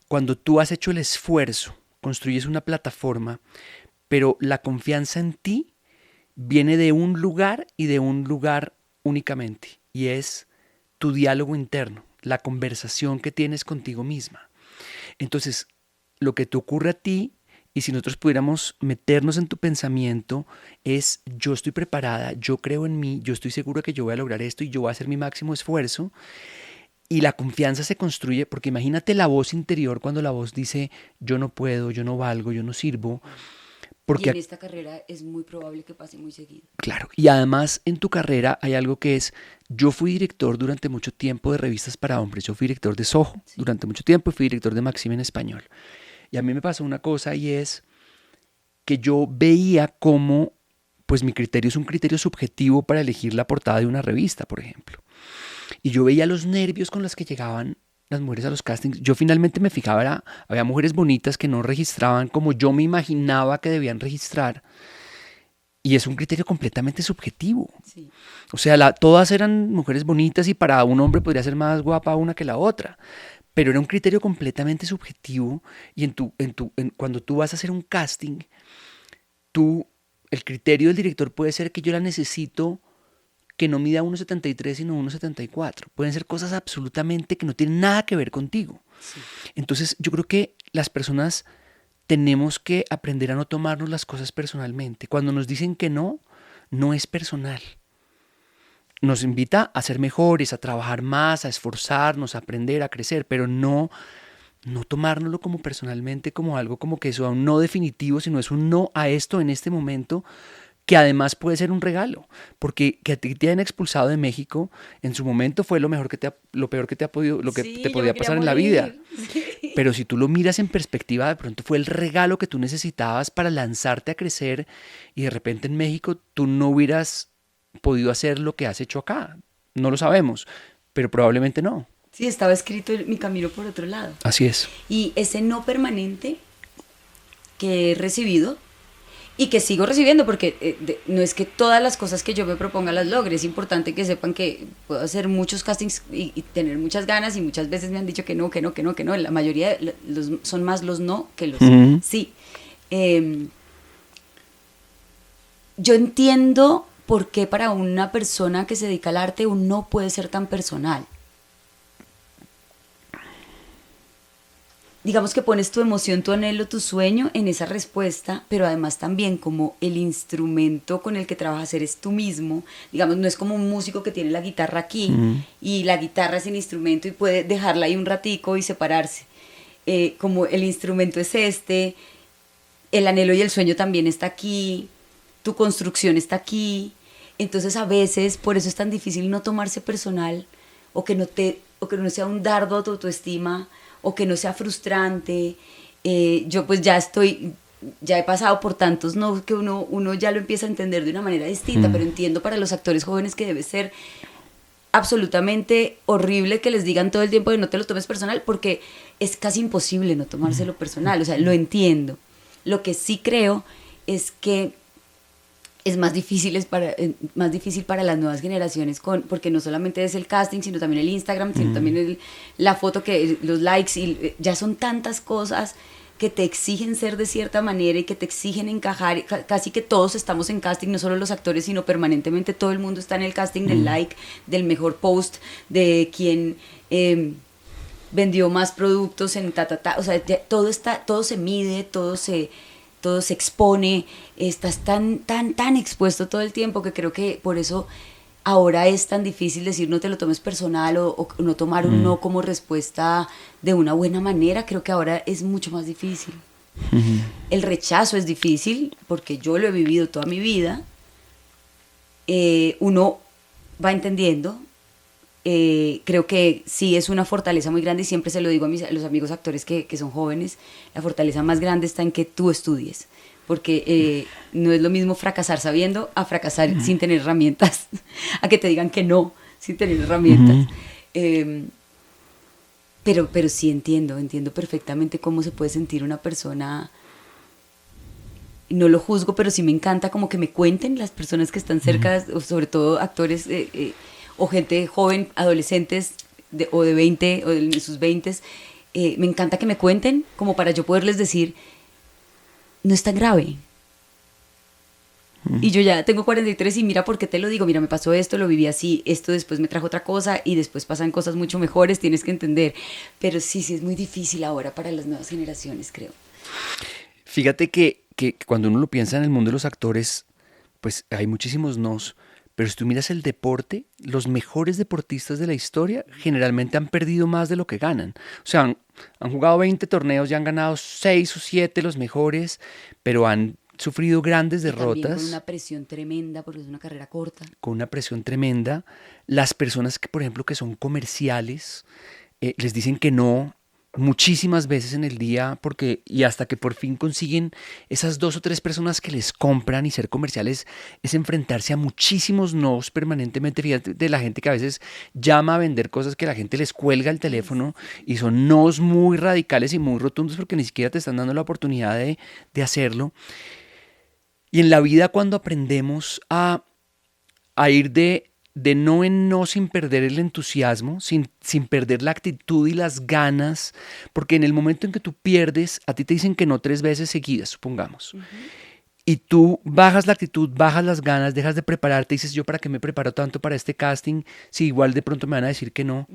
cuando tú has hecho el esfuerzo, construyes una plataforma, pero la confianza en ti viene de un lugar y de un lugar únicamente, y es tu diálogo interno, la conversación que tienes contigo misma. Entonces, lo que te ocurre a ti, y si nosotros pudiéramos meternos en tu pensamiento, es: yo estoy preparada, yo creo en mí, yo estoy seguro de que yo voy a lograr esto y yo voy a hacer mi máximo esfuerzo. Y la confianza se construye porque imagínate la voz interior cuando la voz dice: yo no puedo, yo no valgo, yo no sirvo. Y en Porque, esta carrera es muy probable que pase muy seguido. claro, y además en tu carrera hay algo que es: yo fui director durante mucho tiempo de revistas para hombres, yo fui director de Soho durante mucho tiempo y fui director de Maxim en español. Y a mí me pasó una cosa y es que yo veía cómo, pues mi criterio es un criterio subjetivo para elegir la portada de una revista, por ejemplo. Y yo veía los nervios con los que llegaban las mujeres a los castings. Yo finalmente me fijaba, había mujeres bonitas que no registraban como yo me imaginaba que debían registrar. Y es un criterio completamente subjetivo. Sí. O sea, todas eran mujeres bonitas y para un hombre podría ser más guapa una que la otra. Pero era un criterio completamente subjetivo y cuando tú vas a hacer un casting, el criterio del director puede ser que yo la necesito que no mida 1,73 sino 1,74. Pueden ser cosas absolutamente que no tienen nada que ver contigo. Sí. Entonces yo creo que las personas tenemos que aprender a no tomarnos las cosas personalmente. Cuando nos dicen que no, no es personal. Nos invita a ser mejores, a trabajar más, a esforzarnos, a aprender, a crecer, pero no tomárnoslo como personalmente, como algo como que eso, un no definitivo, sino es un no a esto en este momento, que además puede ser un regalo, porque que a ti te hayan expulsado de México en su momento fue lo peor que te Sí, te yo podía me pasar quería en la vida. morir. Sí. Pero si tú lo miras en perspectiva, de pronto fue el regalo que tú necesitabas para lanzarte a crecer y de repente en México tú no hubieras podido hacer lo que has hecho acá. No lo sabemos, pero probablemente no. Sí, estaba escrito mi camino por otro lado. Así es. Y ese no permanente que he recibido y que sigo recibiendo, porque no es que todas las cosas que yo me proponga las logre. Es importante que sepan que puedo hacer muchos castings y tener muchas ganas, y muchas veces me han dicho que no, que no, que no, que no. La mayoría son más los no que los sí. Yo entiendo por qué para una persona que se dedica al arte un no puede ser tan personal. Digamos que pones tu emoción, tu anhelo, tu sueño en esa respuesta, pero además también como el instrumento con el que trabajas eres tú mismo. Digamos, no es como un músico que tiene la guitarra aquí y la guitarra es el instrumento y puede dejarla ahí un ratico y separarse. Como el instrumento es el anhelo y el sueño también está aquí, tu construcción está aquí. Entonces a veces por eso es tan difícil no tomarse personal, o que no sea un dardo a tu autoestima, o que no sea frustrante. Yo pues ya he pasado por tantos no, que uno ya lo empieza a entender de una manera distinta, pero entiendo para los actores jóvenes que debe ser absolutamente horrible que les digan todo el tiempo que no te lo tomes personal, porque es casi imposible no tomárselo personal. O sea, lo entiendo. Lo que sí creo es que es más difícil para las nuevas generaciones, porque no solamente es el casting, sino también el Instagram, sino también la foto, los likes, y ya son tantas cosas que te exigen ser de cierta manera y que te exigen encajar. Casi que todos estamos en casting, no solo los actores, sino permanentemente todo el mundo está en el casting del like, del mejor post, de quien vendió más productos en O sea, todo se mide, todo se expone. Estás tan expuesto todo el tiempo que creo que por eso ahora es tan difícil decir no te lo tomes personal, o no tomar un no como respuesta de una buena manera. Creo que ahora es mucho más difícil. El rechazo es difícil porque yo lo he vivido toda mi vida. Uno va entendiendo creo que sí es una fortaleza muy grande y siempre se lo digo a los amigos actores que son jóvenes, la fortaleza más grande está en que tú estudies, porque no es lo mismo fracasar sabiendo a fracasar sin tener herramientas, a que te digan que no sin tener herramientas. Pero sí entiendo perfectamente cómo se puede sentir una persona. No lo juzgo, pero sí me encanta como que me cuenten las personas que están cerca, o sobre todo actores o gente joven, adolescentes o de 20 o de sus 20, me encanta que me cuenten como para yo poderles decir, no es tan grave. Y yo ya tengo 43 y mira por qué te lo digo, mira, me pasó esto, lo viví así, esto después me trajo otra cosa y después pasan cosas mucho mejores, tienes que entender. Pero sí es muy difícil ahora para las nuevas generaciones, creo. Fíjate que cuando uno lo piensa en el mundo de los actores, pues hay muchísimos nos, pero si tú miras el deporte, los mejores deportistas de la historia generalmente han perdido más de lo que ganan. O sea, han jugado 20 torneos y han ganado 6 o 7 los mejores, pero han sufrido grandes derrotas. También con una presión tremenda, porque es una carrera corta. Con una presión tremenda. Las personas que, por ejemplo, que son comerciales, les dicen que no muchísimas veces en el día, y hasta que por fin consiguen esas 2 o 3 personas que les compran, y ser comerciales es enfrentarse a muchísimos nos permanentemente. Fíjate de la gente que a veces llama a vender cosas que la gente les cuelga el teléfono y son nos muy radicales y muy rotundos porque ni siquiera te están dando la oportunidad de hacerlo. Y en la vida, cuando aprendemos a ir de no en no sin perder el entusiasmo, sin perder la actitud y las ganas, porque en el momento en que tú pierdes, a ti te dicen que no 3 veces seguidas, supongamos, y tú bajas la actitud, bajas las ganas, dejas de prepararte, dices, yo para qué me preparo tanto para este casting, si igual de pronto me van a decir que no.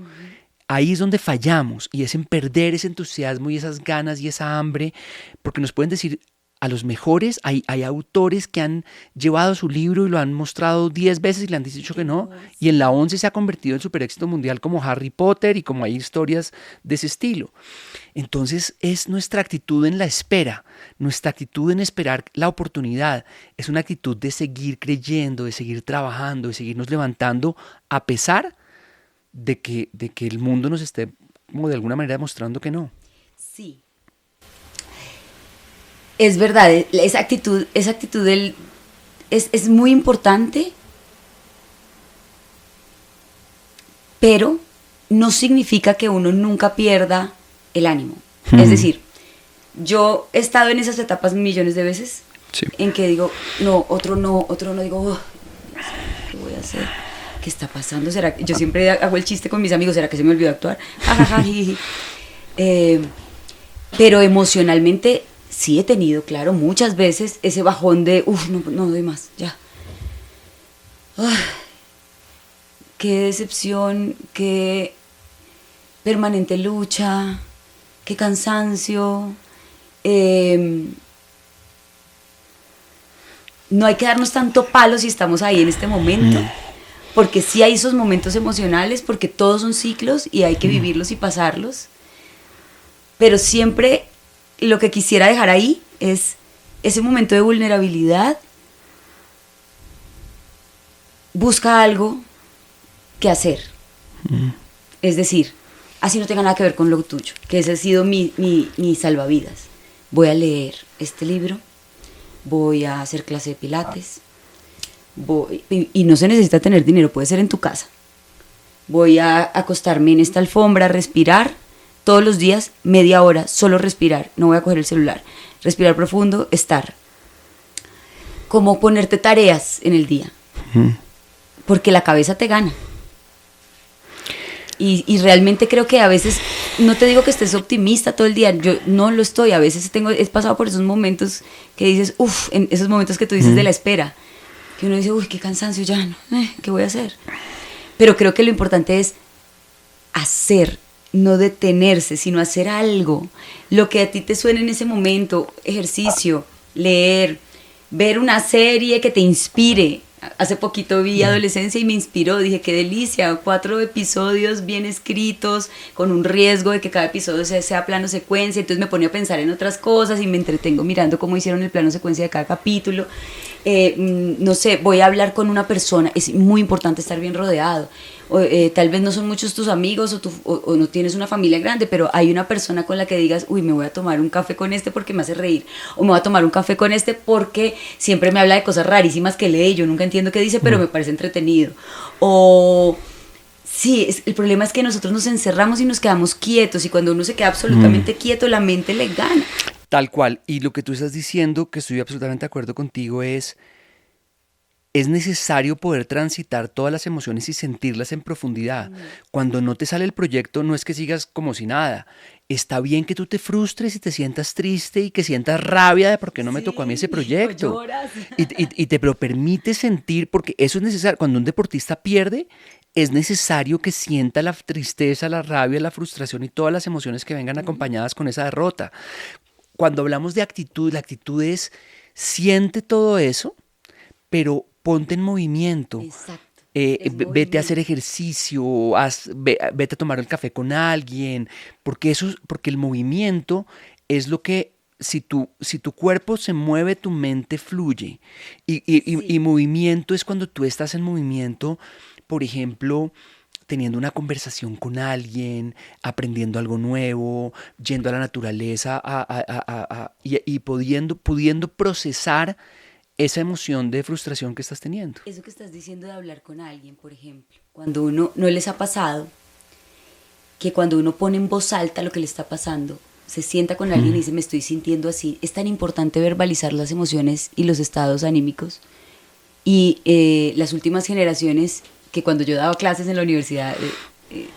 Ahí es donde fallamos, y es en perder ese entusiasmo y esas ganas y esa hambre, porque nos pueden decir, a los mejores, hay autores que han llevado su libro y lo han mostrado 10 veces y le han dicho que no, y en la 11 se ha convertido en super éxito mundial, como Harry Potter, y como hay historias de ese estilo. Entonces es nuestra actitud en la espera, nuestra actitud en esperar la oportunidad, es una actitud de seguir creyendo, de seguir trabajando, de seguirnos levantando, a pesar de que el mundo nos esté como de alguna manera demostrando que no. Sí. Es verdad, esa actitud es muy importante, pero no significa que uno nunca pierda el ánimo. Es decir, yo he estado en esas etapas millones de veces, sí, en que digo, no, otro no, digo, oh, ¿qué voy a hacer? ¿Qué está pasando? ¿Será que? Yo siempre hago el chiste con mis amigos, ¿será que se me olvidó actuar? Pero emocionalmente sí he tenido, claro, muchas veces ese bajón de, no doy más, ya. Qué decepción, qué permanente lucha, qué cansancio. No hay que darnos tanto palo si estamos ahí en este momento, porque sí hay esos momentos emocionales, porque todos son ciclos y hay que vivirlos y pasarlos. Pero siempre lo que quisiera dejar ahí es ese momento de vulnerabilidad. Busca algo que hacer. Es decir, así no tenga nada que ver con lo tuyo, que ese ha sido mi salvavidas. Voy a leer este libro, voy a hacer clase de pilates, y no se necesita tener dinero, puede ser en tu casa. Voy a acostarme en esta alfombra, a respirar todos los días, media hora, solo respirar, no voy a coger el celular, respirar profundo, estar. Como ponerte tareas en el día, porque la cabeza te gana. Y realmente creo que a veces, no te digo que estés optimista todo el día, yo no lo estoy, a veces he pasado por esos momentos que dices, en esos momentos que tú dices de la espera, que uno dice, qué cansancio, ya no, ¿qué voy a hacer? Pero creo que lo importante es hacer, no detenerse, sino hacer algo, lo que a ti te suene en ese momento, ejercicio, leer, ver una serie que te inspire. Hace poquito vi Adolescencia y me inspiró, dije, qué delicia, 4 episodios bien escritos, con un riesgo de que cada episodio sea plano secuencia, entonces me ponía a pensar en otras cosas y me entretengo mirando cómo hicieron el plano secuencia de cada capítulo. No sé, voy a hablar con una persona, es muy importante estar bien rodeado, tal vez no son muchos tus amigos o no tienes una familia grande, pero hay una persona con la que digas, uy, me voy a tomar un café con este porque me hace reír, o me voy a tomar un café con este porque siempre me habla de cosas rarísimas que lee y yo nunca entiendo qué dice, pero me parece entretenido. O sí, el problema es que nosotros nos encerramos y nos quedamos quietos, y cuando uno se queda absolutamente quieto, la mente le gana. Tal cual. Y lo que tú estás diciendo, que estoy absolutamente de acuerdo contigo, es necesario poder transitar todas las emociones y sentirlas en profundidad. Cuando no te sale el proyecto, no es que sigas como si nada. Está bien que tú te frustres y te sientas triste y que sientas rabia de por qué no me tocó a mí ese proyecto. Lloras. Y te lo permite sentir, porque eso es necesario. Cuando un deportista pierde, es necesario que sienta la tristeza, la rabia, la frustración y todas las emociones que vengan acompañadas con esa derrota. Cuando hablamos de actitud, la actitud es siente todo eso, pero ponte en movimiento. Exacto. Vete a hacer ejercicio, vete a tomar el café con alguien, porque el movimiento es lo que, si tu cuerpo se mueve, tu mente fluye. Y movimiento es cuando tú estás en movimiento, por ejemplo, teniendo una conversación con alguien, aprendiendo algo nuevo, yendo a la naturaleza y pudiendo procesar esa emoción de frustración que estás teniendo. Eso que estás diciendo de hablar con alguien, por ejemplo, cuando uno, ¿no les ha pasado que cuando uno pone en voz alta lo que le está pasando, se sienta con alguien y dice, me estoy sintiendo así? Es tan importante verbalizar las emociones y los estados anímicos. Y las últimas generaciones, que cuando yo daba clases en la universidad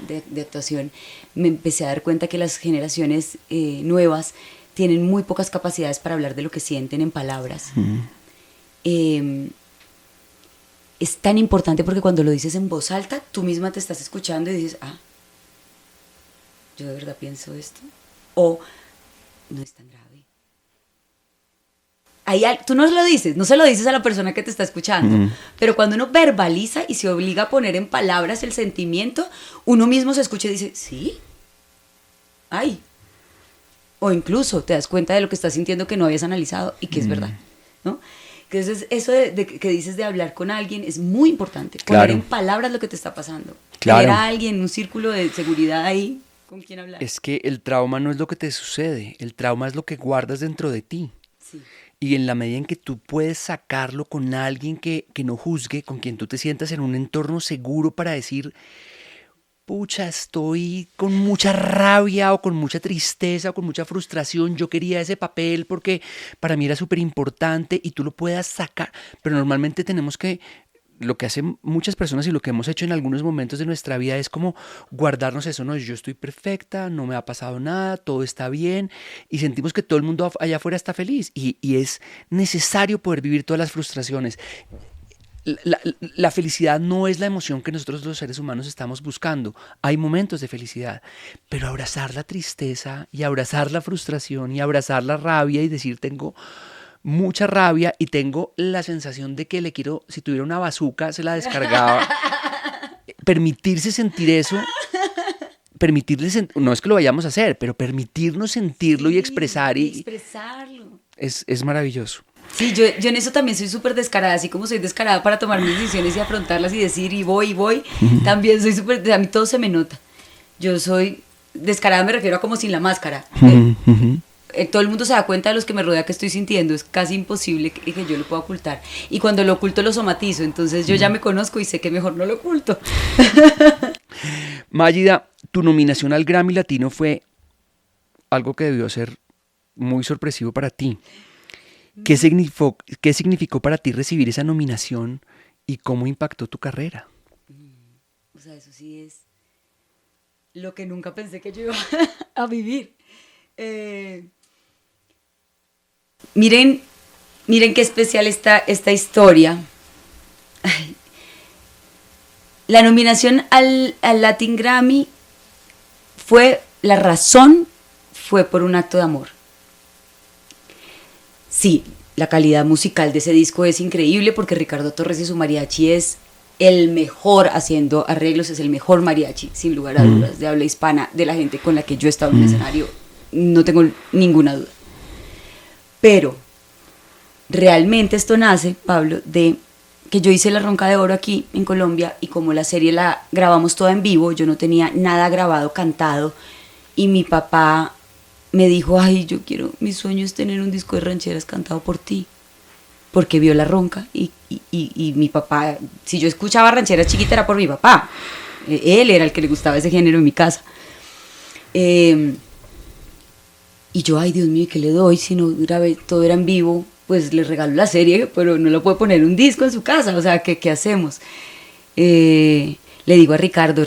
de actuación, me empecé a dar cuenta que las generaciones nuevas tienen muy pocas capacidades para hablar de lo que sienten en palabras. Es tan importante porque cuando lo dices en voz alta, tú misma te estás escuchando y dices, yo de verdad pienso esto, o no es tan grave. Tú no lo dices, no se lo dices a la persona que te está escuchando, pero cuando uno verbaliza y se obliga a poner en palabras el sentimiento, uno mismo se escucha y dice, sí, o incluso te das cuenta de lo que estás sintiendo que no habías analizado y que es verdad, ¿no? Entonces, eso que dices de hablar con alguien es muy importante. Poner en palabras lo que te está pasando. Tener a alguien, un círculo de seguridad ahí con quien hablar. Es que el trauma no es lo que te sucede. El trauma es lo que guardas dentro de ti. Sí. Y en la medida en que tú puedes sacarlo con alguien que no juzgue, con quien tú te sientas en un entorno seguro para decir, pucha, estoy con mucha rabia o con mucha tristeza o con mucha frustración, yo quería ese papel porque para mí era súper importante, y tú lo puedas sacar. Pero normalmente tenemos que, lo que hacen muchas personas y lo que hemos hecho en algunos momentos de nuestra vida es como guardarnos eso, no, yo estoy perfecta, no me ha pasado nada, todo está bien, y sentimos que todo el mundo allá afuera está feliz, y es necesario poder vivir todas las frustraciones. La felicidad no es la emoción que nosotros los seres humanos estamos buscando. Hay momentos de felicidad, pero abrazar la tristeza y abrazar la frustración y abrazar la rabia y decir, tengo mucha rabia y tengo la sensación de que si tuviera una bazooka se la descargaba. Permitirse sentir eso, no es que lo vayamos a hacer, pero permitirnos sentirlo y expresar. Y expresarlo. Es maravilloso. Sí, yo en eso también soy súper descarada, así como soy descarada para tomar mis decisiones y afrontarlas y decir y voy, también soy súper, a mí todo se me nota. Yo soy descarada, me refiero a como sin la máscara. Todo el mundo se da cuenta de los que me rodea que estoy sintiendo, es casi imposible que yo lo pueda ocultar. Y cuando lo oculto lo somatizo, entonces yo ya me conozco y sé que mejor no lo oculto. Mágida, tu nominación al Grammy Latino fue algo que debió ser muy sorpresivo para ti. ¿Qué significó para ti recibir esa nominación y cómo impactó tu carrera? O sea, eso sí es lo que nunca pensé que yo iba a vivir. Miren qué especial está esta historia. Ay. La nominación al Latin Grammy la razón fue por un acto de amor. Sí, la calidad musical de ese disco es increíble porque Ricardo Torres y su mariachi es el mejor haciendo arreglos, es el mejor mariachi, sin lugar a dudas, de habla hispana, de la gente con la que yo he estado en un escenario, no tengo ninguna duda. Pero realmente esto nace, Pablo, de que yo hice La Ronca de Oro aquí en Colombia y como la serie la grabamos toda en vivo, yo no tenía nada grabado, cantado, y mi papá me dijo, ay, mi sueño es tener un disco de rancheras cantado por ti, porque vio La Ronca y mi papá, si yo escuchaba rancheras chiquita era por mi papá, él era el que le gustaba ese género en mi casa. Y yo, ay Dios mío, ¿qué le doy? Si no grabé, todo era en vivo, pues le regalo la serie, pero no lo puede poner un disco en su casa, o sea, ¿qué hacemos? Le digo a Ricardo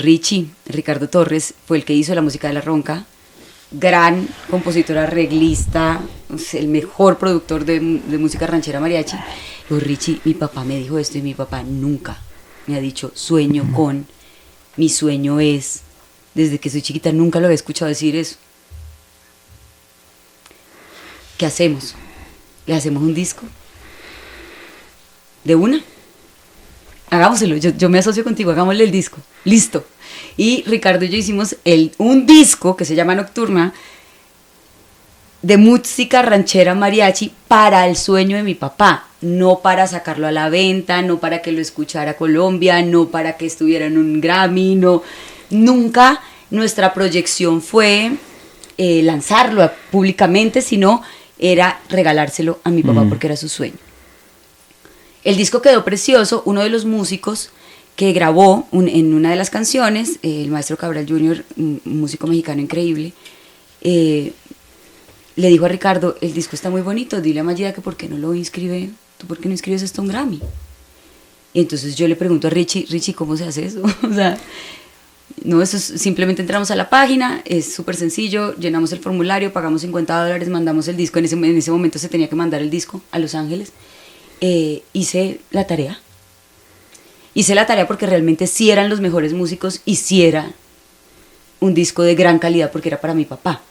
Torres, fue el que hizo la música de La Ronca, gran compositor, arreglista, el mejor productor de música ranchera mariachi. Digo, Richie, mi papá me dijo esto y mi papá nunca me ha dicho sueño con, mi sueño es, desde que soy chiquita nunca lo había escuchado decir eso. ¿Qué hacemos? ¿Le hacemos un disco? ¿De una? Hagámoselo, yo me asocio contigo, hagámosle el disco. Listo. Y Ricardo y yo hicimos un disco que se llama Nocturna, de música ranchera mariachi para el sueño de mi papá, no para sacarlo a la venta, no para que lo escuchara Colombia, no para que estuviera en un Grammy, no, nunca nuestra proyección fue lanzarlo públicamente, sino era regalárselo a mi papá porque era su sueño. El disco quedó precioso. Uno de los músicos que grabó en una de las canciones, el maestro Cabral Jr., un músico mexicano increíble, le dijo a Ricardo, el disco está muy bonito, dile a Mayida que por qué no lo inscribe, tú por qué no inscribes esto a un Grammy. Y entonces yo le pregunto a Richie, ¿cómo se hace eso? O sea, no, eso es, simplemente entramos a la página, es súper sencillo, llenamos el formulario, pagamos $50, mandamos el disco, en ese momento se tenía que mandar el disco a Los Ángeles. Hice la tarea porque realmente sí eran los mejores músicos y sí era un disco de gran calidad porque era para mi papá,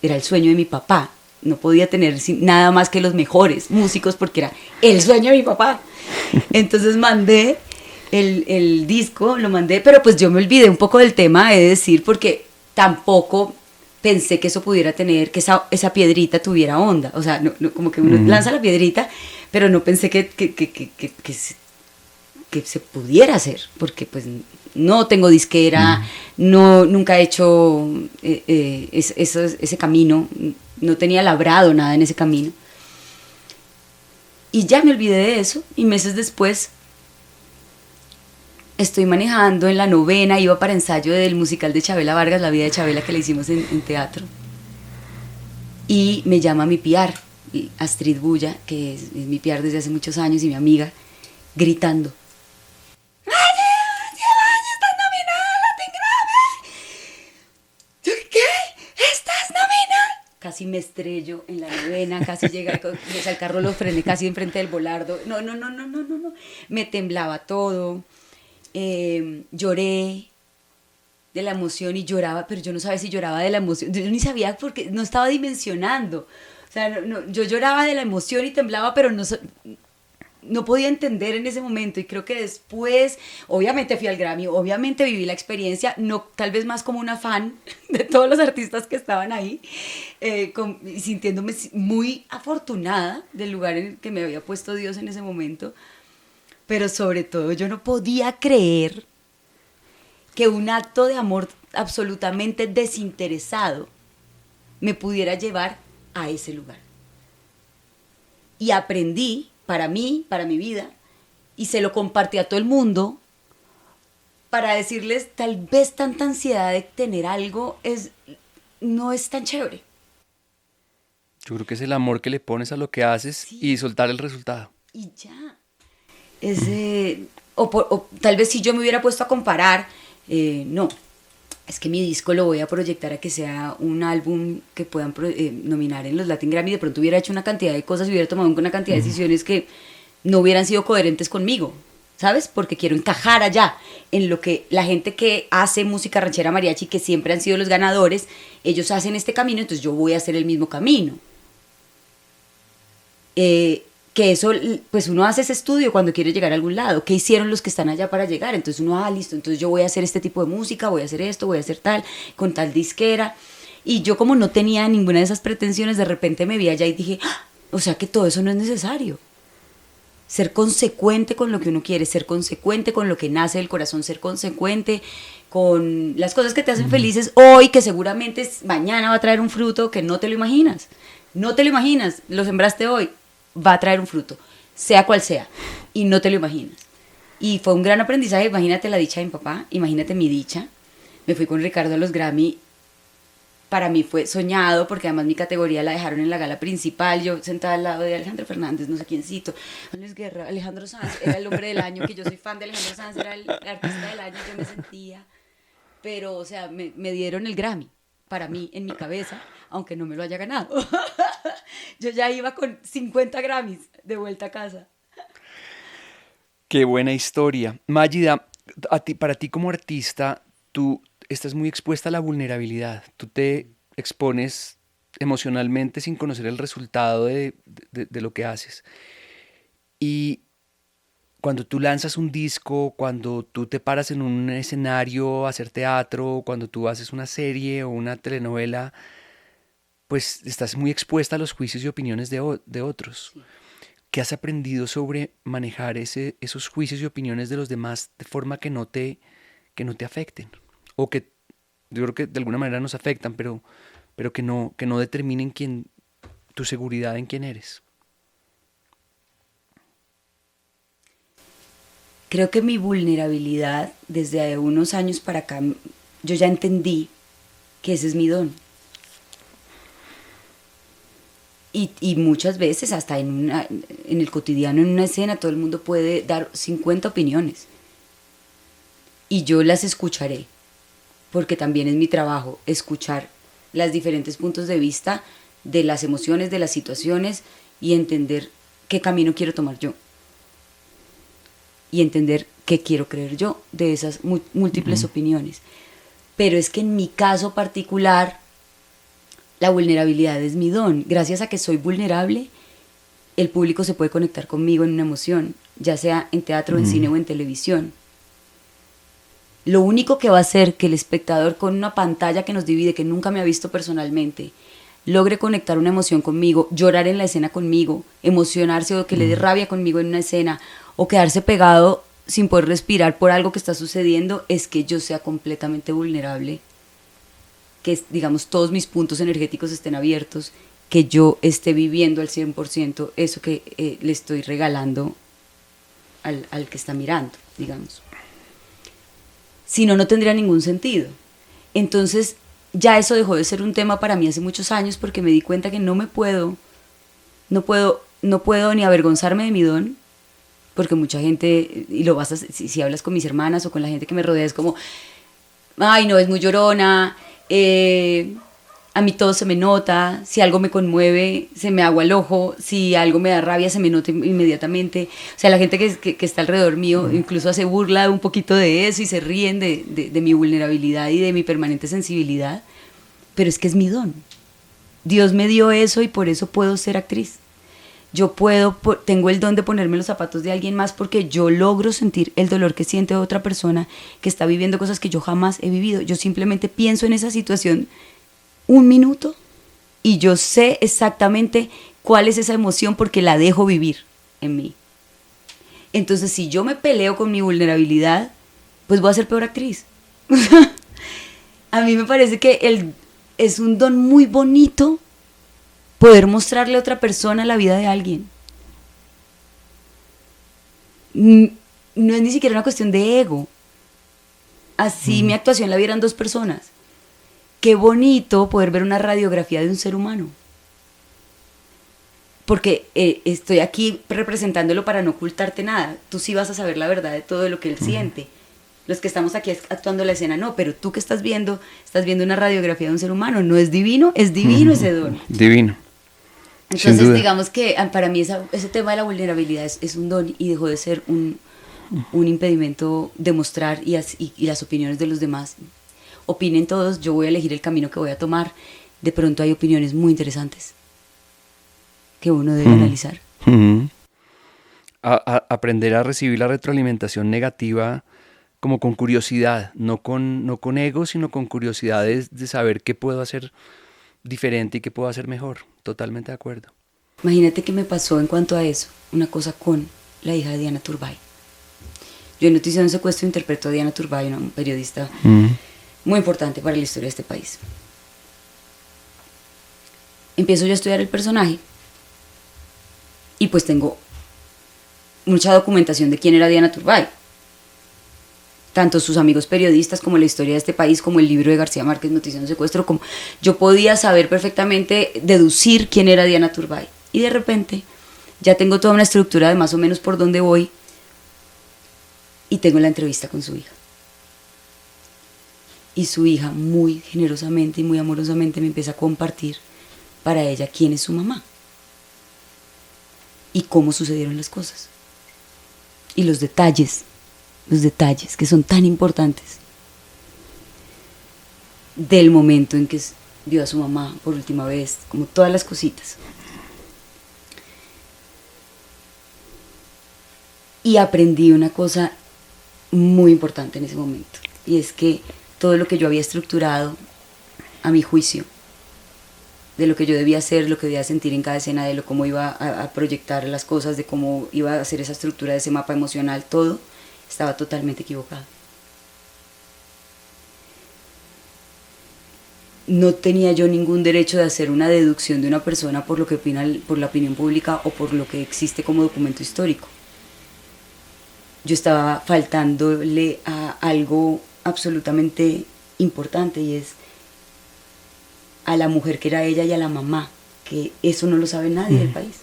era el sueño de mi papá, no podía tener nada más que los mejores músicos porque era el sueño de mi papá. Entonces mandé el disco, lo mandé, pero pues yo me olvidé un poco del tema, he de decir, porque tampoco pensé que eso pudiera tener, que esa piedrita tuviera onda, o sea, no, como que uno lanza la piedrita, pero no pensé que se pudiera hacer, porque pues no tengo disquera, nunca he hecho ese camino, no tenía labrado nada en ese camino. Y ya me olvidé de eso, y meses después estoy manejando en la 9ª, iba para ensayo del musical de Chabela Vargas, La vida de Chabela, que le hicimos en teatro. Y me llama mi PR, Astrid Bulla, que es mi PR desde hace muchos años y mi amiga, gritando. ¡Estás nominada a Latin Grammy! ¿Qué? ¿Estás nominada? Casi me estrello en la 9ª, casi llega, el carro lo frené casi enfrente del volardo. No. Me temblaba todo. Lloré de la emoción y lloraba, pero yo no sabía si lloraba de la emoción, yo ni sabía porque no estaba dimensionando, o sea, yo lloraba de la emoción y temblaba, pero no podía entender en ese momento, y creo que después, obviamente fui al Grammy, obviamente viví la experiencia, no, tal vez más como una fan de todos los artistas que estaban ahí, sintiéndome muy afortunada del lugar en el que me había puesto Dios en ese momento. Pero sobre todo yo no podía creer que un acto de amor absolutamente desinteresado me pudiera llevar a ese lugar. Y aprendí, para mí, para mi vida, y se lo compartí a todo el mundo, para decirles, tal vez tanta ansiedad de tener algo no es tan chévere. Yo creo que es el amor que le pones a lo que haces, sí, y soltar el resultado. Y ya. O tal vez si yo me hubiera puesto a comparar, no, es que mi disco lo voy a proyectar a que sea un álbum que puedan nominar en los Latin Grammy, de pronto hubiera hecho una cantidad de cosas y hubiera tomado una cantidad de decisiones que no hubieran sido coherentes conmigo, ¿sabes? Porque quiero encajar allá, en lo que la gente que hace música ranchera mariachi, que siempre han sido los ganadores, ellos hacen este camino, entonces yo voy a hacer el mismo camino. Que eso, pues uno hace ese estudio cuando quiere llegar a algún lado. ¿Qué hicieron los que están allá para llegar? Entonces uno, listo, entonces yo voy a hacer este tipo de música, voy a hacer esto, voy a hacer tal, con tal disquera. Y yo, como no tenía ninguna de esas pretensiones, de repente me vi allá y dije, o sea que todo eso no es necesario. ser consecuente con lo que uno quiere, ser consecuente con lo que nace del corazón, ser consecuente con las cosas que te hacen felices hoy, que seguramente mañana va a traer un fruto que no te lo imaginas. No te lo imaginas, lo sembraste hoy, va a traer un fruto, sea cual sea, y no te lo imaginas. Y fue un gran aprendizaje, imagínate la dicha de mi papá, imagínate mi dicha. Me fui con Ricardo a los Grammy. Para mí fue soñado, porque además mi categoría la dejaron en la gala principal, yo sentada al lado de Alejandro Fernández, no sé quiéncito, Luis Guerra, Alejandro Sanz, era el hombre del año, que yo soy fan de Alejandro Sanz, era el artista del año, yo me sentía, pero o sea, me dieron el Grammy, para mí, en mi cabeza, aunque no me lo haya ganado. Yo ya iba con 50 Grammys de vuelta a casa. Qué buena historia. Mágida, para ti como artista, tú estás muy expuesta a la vulnerabilidad. Tú te expones emocionalmente sin conocer el resultado de lo que haces. Y cuando tú lanzas un disco, cuando tú te paras en un escenario a hacer teatro, cuando tú haces una serie o una telenovela, pues estás muy expuesta a los juicios y opiniones de otros. Sí. ¿Qué has aprendido sobre manejar esos juicios y opiniones de los demás de forma que no te afecten? O que yo creo que de alguna manera nos afectan, pero que no determinen tu seguridad en quién eres. Creo que mi vulnerabilidad, desde unos años para acá, yo ya entendí que ese es mi don. Y muchas veces, hasta en el cotidiano, en una escena, todo el mundo puede dar 50 opiniones. Y yo las escucharé, porque también es mi trabajo escuchar los diferentes puntos de vista de las emociones, de las situaciones, y entender qué camino quiero tomar yo. Y entender qué quiero creer yo de esas múltiples opiniones. Pero es que en mi caso particular, la vulnerabilidad es mi don. Gracias a que soy vulnerable, el público se puede conectar conmigo en una emoción, ya sea en teatro, en cine o en televisión. Lo único que va a hacer que el espectador, con una pantalla que nos divide, que nunca me ha visto personalmente, logre conectar una emoción conmigo, llorar en la escena conmigo, emocionarse o que le dé rabia conmigo en una escena, o quedarse pegado sin poder respirar por algo que está sucediendo, es que yo sea completamente vulnerable, que digamos todos mis puntos energéticos estén abiertos, que yo esté viviendo al 100% eso que le estoy regalando al que está mirando, digamos. Si no, no tendría ningún sentido. Entonces ya eso dejó de ser un tema para mí hace muchos años, porque me di cuenta que no puedo ni avergonzarme de mi don, porque mucha gente, y lo vas a, si hablas con mis hermanas o con la gente que me rodea, es como, ay, no, es muy llorona, a mí todo se me nota, si algo me conmueve, se me agua el ojo, si algo me da rabia, se me nota inmediatamente. O sea, la gente que está alrededor mío incluso hace burla un poquito de eso y se ríen de mi vulnerabilidad y de mi permanente sensibilidad, pero es que es mi don. Dios me dio eso y por eso puedo ser actriz. Yo tengo el don de ponerme los zapatos de alguien más, porque yo logro sentir el dolor que siente otra persona que está viviendo cosas que yo jamás he vivido. Yo simplemente pienso en esa situación un minuto y yo sé exactamente cuál es esa emoción, porque la dejo vivir en mí. Entonces, si yo me peleo con mi vulnerabilidad, pues voy a ser peor actriz. A mí me parece que es un don muy bonito poder mostrarle a otra persona la vida de alguien. No es ni siquiera una cuestión de ego. Así mi actuación la vieran 2 personas. Qué bonito poder ver una radiografía de un ser humano. Porque estoy aquí representándolo para no ocultarte nada. Tú sí vas a saber la verdad de todo lo que él siente. Los que estamos aquí actuando la escena no, pero tú que estás viendo una radiografía de un ser humano. No es divino, es divino ese don. Divino. Entonces, digamos que para mí ese tema de la vulnerabilidad es un don, y dejó de ser un impedimento de mostrar y las opiniones de los demás. Opinen todos, yo voy a elegir el camino que voy a tomar. De pronto hay opiniones muy interesantes que uno debe analizar. Aprender a recibir la retroalimentación negativa como con curiosidad, no con ego, sino con curiosidad de saber qué puedo hacer diferente y qué puedo hacer mejor. Totalmente de acuerdo. Imagínate que me pasó en cuanto a eso, una cosa con la hija de Diana Turbay. Yo en Noticia de un Secuestro interpreto a Diana Turbay, una periodista muy importante para la historia de este país. Empiezo yo a estudiar el personaje y pues tengo mucha documentación de quién era Diana Turbay. Tanto sus amigos periodistas como la historia de este país, como el libro de García Márquez, Noticia de un Secuestro, como yo podía saber perfectamente, deducir quién era Diana Turbay. Y de repente ya tengo toda una estructura de más o menos por dónde voy y tengo la entrevista con su hija. Y su hija muy generosamente y muy amorosamente me empieza a compartir para ella quién es su mamá y cómo sucedieron las cosas. Y los detalles que son tan importantes del momento en que vio a su mamá por última vez, como todas las cositas. Y aprendí una cosa muy importante en ese momento, y es que todo lo que yo había estructurado, a mi juicio, de lo que yo debía hacer, lo que debía sentir en cada escena, de cómo iba a proyectar las cosas, de cómo iba a hacer esa estructura de ese mapa emocional, todo estaba totalmente equivocado. No tenía yo ningún derecho de hacer una deducción de una persona por lo que opina, por la opinión pública o por lo que existe como documento histórico. Yo estaba faltándole a algo absolutamente importante, y es a la mujer que era ella y a la mamá, que eso no lo sabe nadie del país.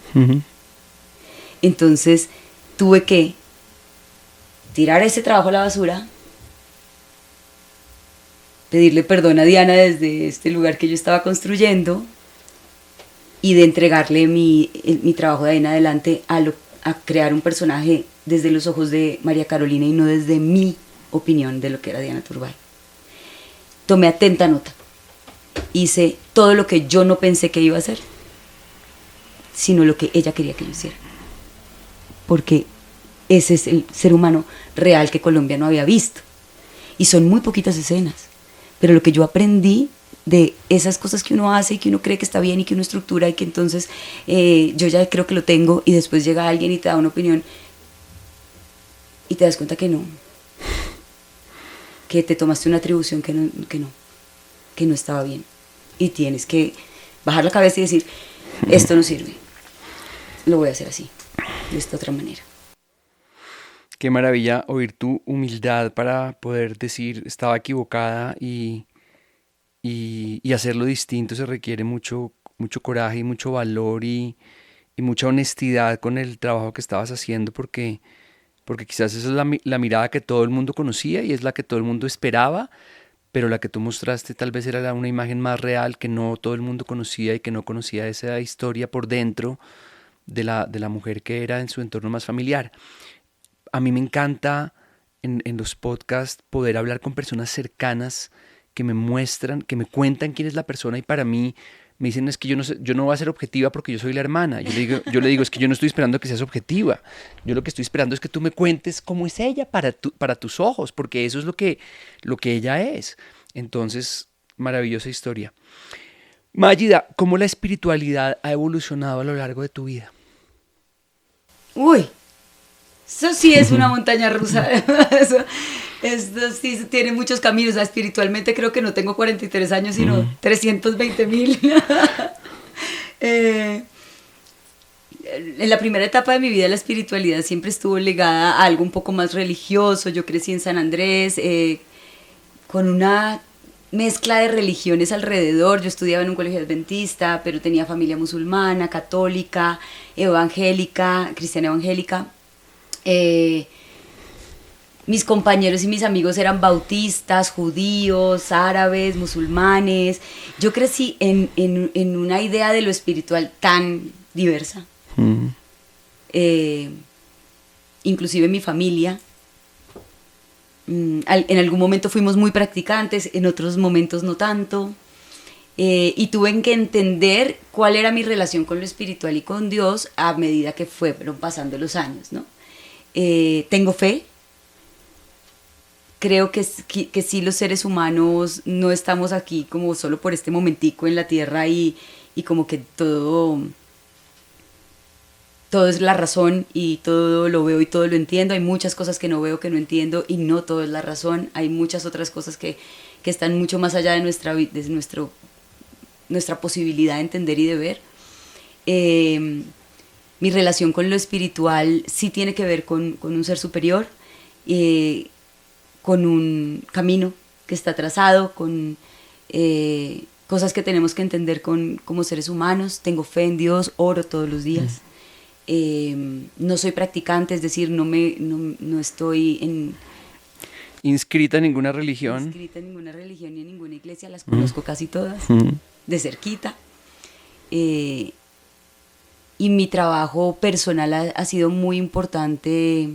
Entonces tuve que tirar ese trabajo a la basura, pedirle perdón a Diana desde este lugar que yo estaba construyendo y de entregarle mi trabajo de ahí en adelante a crear un personaje desde los ojos de María Carolina y no desde mi opinión de lo que era Diana Turbay. Tomé atenta nota. Hice todo lo que yo no pensé que iba a hacer, sino lo que ella quería que yo hiciera. Porque ese es el ser humano real que Colombia no había visto. Y son muy poquitas escenas. Pero lo que yo aprendí de esas cosas que uno hace y que uno cree que está bien y que uno estructura y que entonces yo ya creo que lo tengo, y después llega alguien y te da una opinión y te das cuenta que no. Que te tomaste una atribución que no estaba bien. Y tienes que bajar la cabeza y decir, esto no sirve, lo voy a hacer así, de esta otra manera. Qué maravilla oír tu humildad para poder decir estaba equivocada y hacerlo distinto. Se requiere mucho coraje y mucho valor y mucha honestidad con el trabajo que estabas haciendo, porque quizás esa es la mirada que todo el mundo conocía y es la que todo el mundo esperaba, pero la que tú mostraste tal vez era una imagen más real que no todo el mundo conocía y que no conocía esa historia por dentro de la mujer que era en su entorno más familiar. A mí me encanta en los podcasts poder hablar con personas cercanas que me muestran, que me cuentan quién es la persona, y para mí me dicen, es que yo no voy a ser objetiva porque yo soy la hermana. Yo le digo, es que yo no estoy esperando que seas objetiva. Yo lo que estoy esperando es que tú me cuentes cómo es ella para tus ojos, porque eso es lo que ella es. Entonces, maravillosa historia. Mágida, ¿cómo la espiritualidad ha evolucionado a lo largo de tu vida? Uy, eso sí es una montaña rusa. Esto sí tiene muchos caminos. Espiritualmente creo que no tengo 43 años, sino 320,000. En la primera etapa de mi vida la espiritualidad siempre estuvo ligada a algo un poco más religioso. Yo crecí en San Andrés con una mezcla de religiones alrededor. Yo estudiaba en un colegio adventista, pero tenía familia musulmana, católica, evangélica, cristiana evangélica. Mis compañeros y mis amigos eran bautistas, judíos, árabes, musulmanes. Yo crecí en una idea de lo espiritual tan diversa. Inclusive mi familia. En algún momento fuimos muy practicantes, en otros momentos no tanto. Y tuve que entender cuál era mi relación con lo espiritual y con Dios a medida que fueron pasando los años, ¿no? Tengo fe. Creo que sí, los seres humanos no estamos aquí como solo por este momentico en la tierra y como que todo todo es la razón y todo lo veo y todo lo entiendo. Hay muchas cosas que no veo, que no entiendo y no todo es la razón. Hay muchas otras cosas que están mucho más allá de nuestra posibilidad de entender y de ver. Mi relación con lo espiritual sí tiene que ver con un ser superior, con un camino que está trazado, con cosas que tenemos que entender como seres humanos. Tengo fe en Dios, oro todos los días. No soy practicante, es decir, no estoy inscrita en ninguna religión. Inscrita en ninguna religión ni en ninguna iglesia, las conozco casi todas, de cerquita. Y mi trabajo personal ha sido muy importante,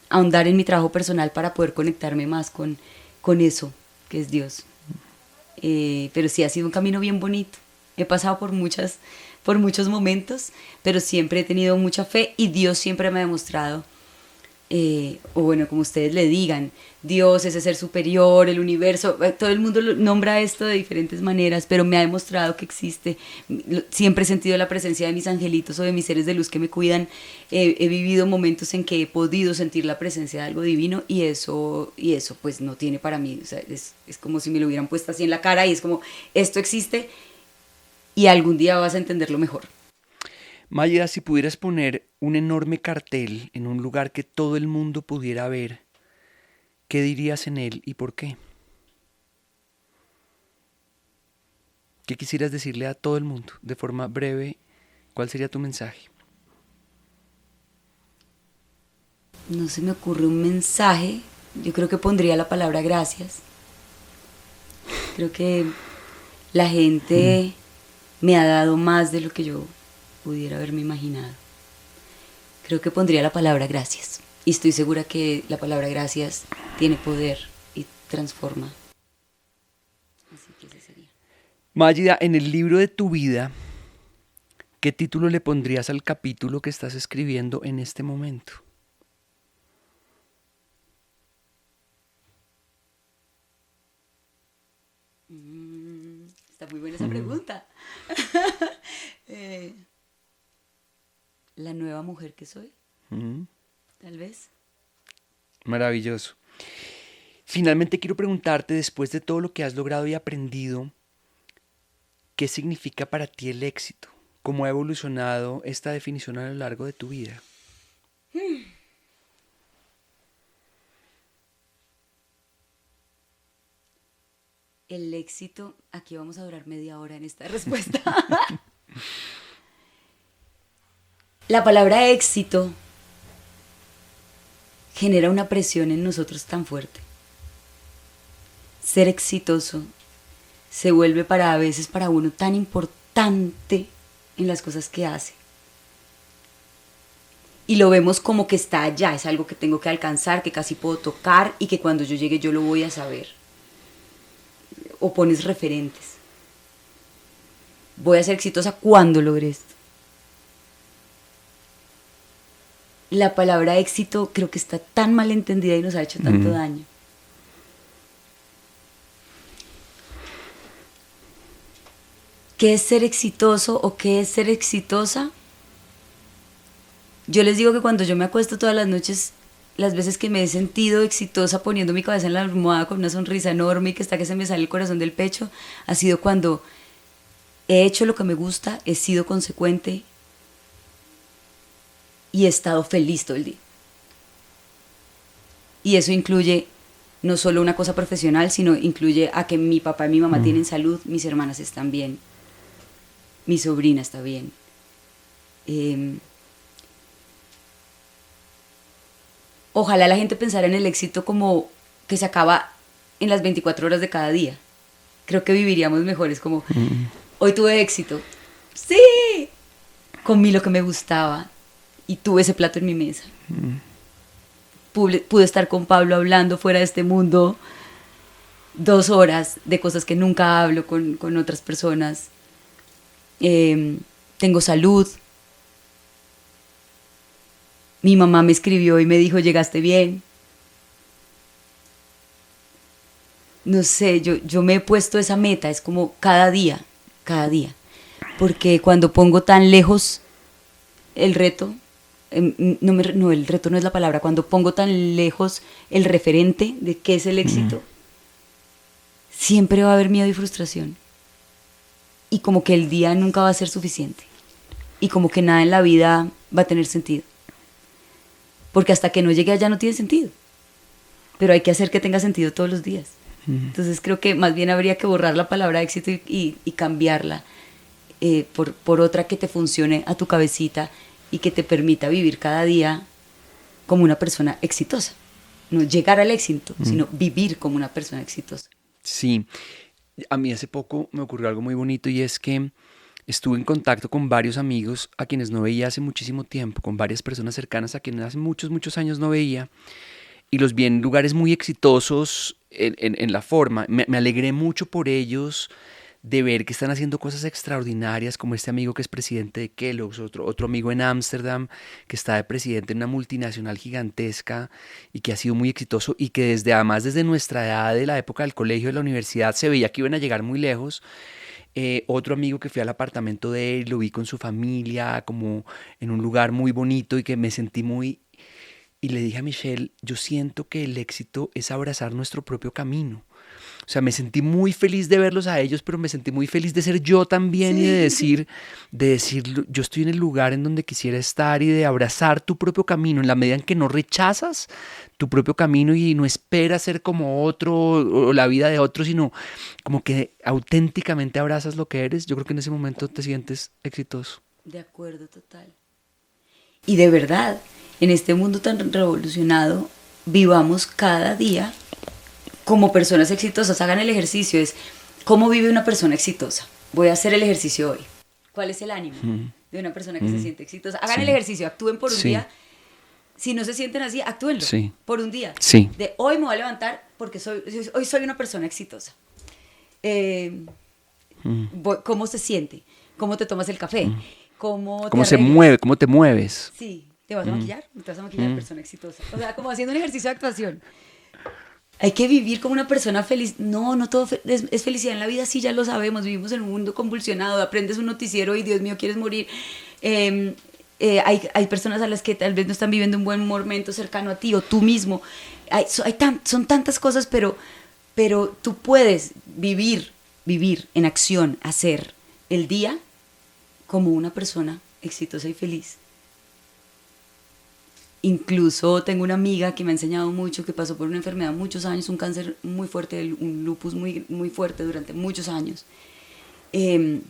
ahondar en mi trabajo personal para poder conectarme más con eso que es Dios. Pero sí ha sido un camino bien bonito. He pasado por muchos momentos, pero siempre he tenido mucha fe y Dios siempre me ha demostrado, o bueno, como ustedes le digan, Dios, ese ser superior, el universo, todo el mundo nombra esto de diferentes maneras, pero me ha demostrado que existe. Siempre he sentido la presencia de mis angelitos o de mis seres de luz que me cuidan. He vivido momentos en que he podido sentir la presencia de algo divino y eso pues no tiene para mí, o sea, es como si me lo hubieran puesto así en la cara y es como, esto existe y algún día vas a entenderlo mejor. Mágida, si pudieras poner un enorme cartel en un lugar que todo el mundo pudiera ver, ¿qué dirías en él y por qué? ¿Qué quisieras decirle a todo el mundo? De forma breve, ¿cuál sería tu mensaje? No se me ocurre un mensaje. Yo creo que pondría la palabra gracias. Creo que la gente me ha dado más de lo que yo pudiera haberme imaginado. Creo que pondría la palabra gracias. Y estoy segura que la palabra gracias tiene poder y transforma. Así que ese sería. Mágida, en el libro de tu vida, ¿qué título le pondrías al capítulo que estás escribiendo en este momento? Está muy buena esa pregunta. La nueva mujer que soy, tal vez. Maravilloso. Finalmente quiero preguntarte, después de todo lo que has logrado y aprendido, ¿qué significa para ti el éxito? ¿Cómo ha evolucionado esta definición a lo largo de tu vida? El éxito, aquí vamos a durar media hora en esta respuesta. La palabra éxito genera una presión en nosotros tan fuerte. Ser exitoso se vuelve a veces para uno tan importante en las cosas que hace. Y lo vemos como que está allá, es algo que tengo que alcanzar, que casi puedo tocar y que cuando yo llegue yo lo voy a saber. O pones referentes. Voy a ser exitosa cuando logre esto. La palabra éxito creo que está tan mal entendida y nos ha hecho tanto daño. ¿Qué es ser exitoso o qué es ser exitosa? Yo les digo que cuando yo me acuesto todas las noches, las veces que me he sentido exitosa poniendo mi cabeza en la almohada con una sonrisa enorme y que está que se me sale el corazón del pecho, ha sido cuando he hecho lo que me gusta, he sido consecuente y he estado feliz todo el día. Y eso incluye no solo una cosa profesional, sino incluye a que mi papá y mi mamá tienen salud, mis hermanas están bien, mi sobrina está bien. Ojalá la gente pensara en el éxito como que se acaba en las 24 horas de cada día. Creo que viviríamos mejor. Es como, hoy tuve éxito. ¡Sí! Comí lo que me gustaba y tuve ese plato en mi mesa. Pude estar con Pablo hablando fuera de este mundo 2 horas de cosas que nunca hablo con otras personas. Tengo salud. Mi mamá me escribió y me dijo, llegaste bien. No sé, yo me he puesto esa meta, es como cada día. Porque cuando pongo tan lejos el reto, no, el reto no es la palabra, cuando pongo tan lejos el referente de qué es el éxito, siempre va a haber miedo y frustración. Y como que el día nunca va a ser suficiente. Y como que nada en la vida va a tener sentido. Porque hasta que no llegue allá no tiene sentido. Pero hay que hacer que tenga sentido todos los días. Entonces creo que más bien habría que borrar la palabra éxito y cambiarla por otra que te funcione a tu cabecita y que te permita vivir cada día como una persona exitosa. No llegar al éxito, sino vivir como una persona exitosa. Sí, a mí hace poco me ocurrió algo muy bonito y es que estuve en contacto con varios amigos a quienes no veía hace muchísimo tiempo, con varias personas cercanas a quienes hace muchos años no veía, y los vi en lugares muy exitosos en la forma. Me alegré mucho por ellos de ver que están haciendo cosas extraordinarias, como este amigo que es presidente de Kellogg's, otro amigo en Ámsterdam que está de presidente en una multinacional gigantesca y que ha sido muy exitoso y que además desde nuestra edad, de la época del colegio, de la universidad, se veía que iban a llegar muy lejos. Otro amigo que fui al apartamento de él, lo vi con su familia, como en un lugar muy bonito y que me sentí muy... Y le dije a Michelle, yo siento que el éxito es abrazar nuestro propio camino. O sea, me sentí muy feliz de verlos a ellos, pero me sentí muy feliz de ser yo también, sí. Y de decir, yo estoy en el lugar en donde quisiera estar, y de abrazar tu propio camino en la medida en que no rechazas tu propio camino y no esperas ser como otro o la vida de otro, sino como que auténticamente abrazas lo que eres. Yo creo que en ese momento te sientes exitoso. De acuerdo, total. Y de verdad, en este mundo tan revolucionado, vivamos cada día como personas exitosas. Hagan el ejercicio, es ¿cómo vive una persona exitosa? Voy a hacer el ejercicio hoy. ¿Cuál es el ánimo de una persona que se siente exitosa? Hagan el ejercicio, actúen por un día. Si no se sienten así, actúenlo por un día. Sí. De hoy me voy a levantar porque hoy soy una persona exitosa. ¿Cómo se siente? ¿Cómo te tomas el café? ¿Cómo se mueve? ¿Cómo te mueves? Sí. ¿Te vas a maquillar? ¿Te vas a maquillar persona exitosa? O sea, como haciendo un ejercicio de actuación. Hay que vivir como una persona feliz. No todo es felicidad en la vida, sí, ya lo sabemos. Vivimos en un mundo convulsionado, aprendes un noticiero y Dios mío, quieres morir. Hay personas a las que tal vez no están viviendo un buen momento cercano a ti o tú mismo. Son tantas cosas, pero tú puedes vivir en acción, hacer el día como una persona exitosa y feliz. Incluso tengo una amiga que me ha enseñado mucho, que pasó por una enfermedad muchos años, un cáncer muy fuerte, un lupus muy, muy fuerte durante muchos años. Y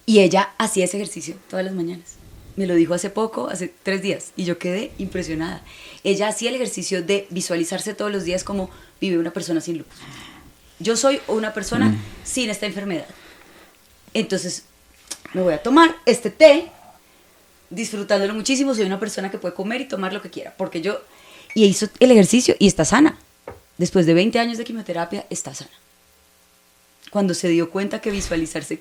ella hacía ese ejercicio todas las mañanas. Me lo dijo hace poco, hace 3 días, y yo quedé impresionada. Ella hacía el ejercicio de visualizarse todos los días como vive una persona sin lupus. Yo soy una persona sin esta enfermedad. Entonces me voy a tomar este té, disfrutándolo muchísimo. Soy una persona que puede comer y tomar lo que quiera, porque y hizo el ejercicio y está sana. Después de 20 años de quimioterapia, está sana. Cuando se dio cuenta que visualizarse,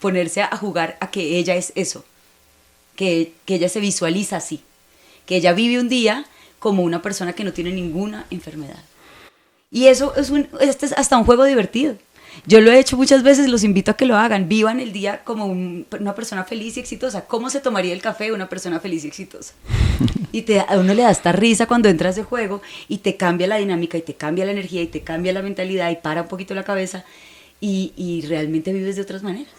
ponerse a jugar a que ella es eso, que ella se visualiza así, que ella vive un día como una persona que no tiene ninguna enfermedad. Y eso este es hasta un juego divertido. Yo lo he hecho muchas veces, los invito a que lo hagan. Vivan el día como una persona feliz y exitosa. ¿Cómo se tomaría el café una persona feliz y exitosa? Y a uno le da esta risa cuando entra a ese juego y te cambia la dinámica y te cambia la energía y te cambia la mentalidad y para un poquito la cabeza y realmente vives de otras maneras.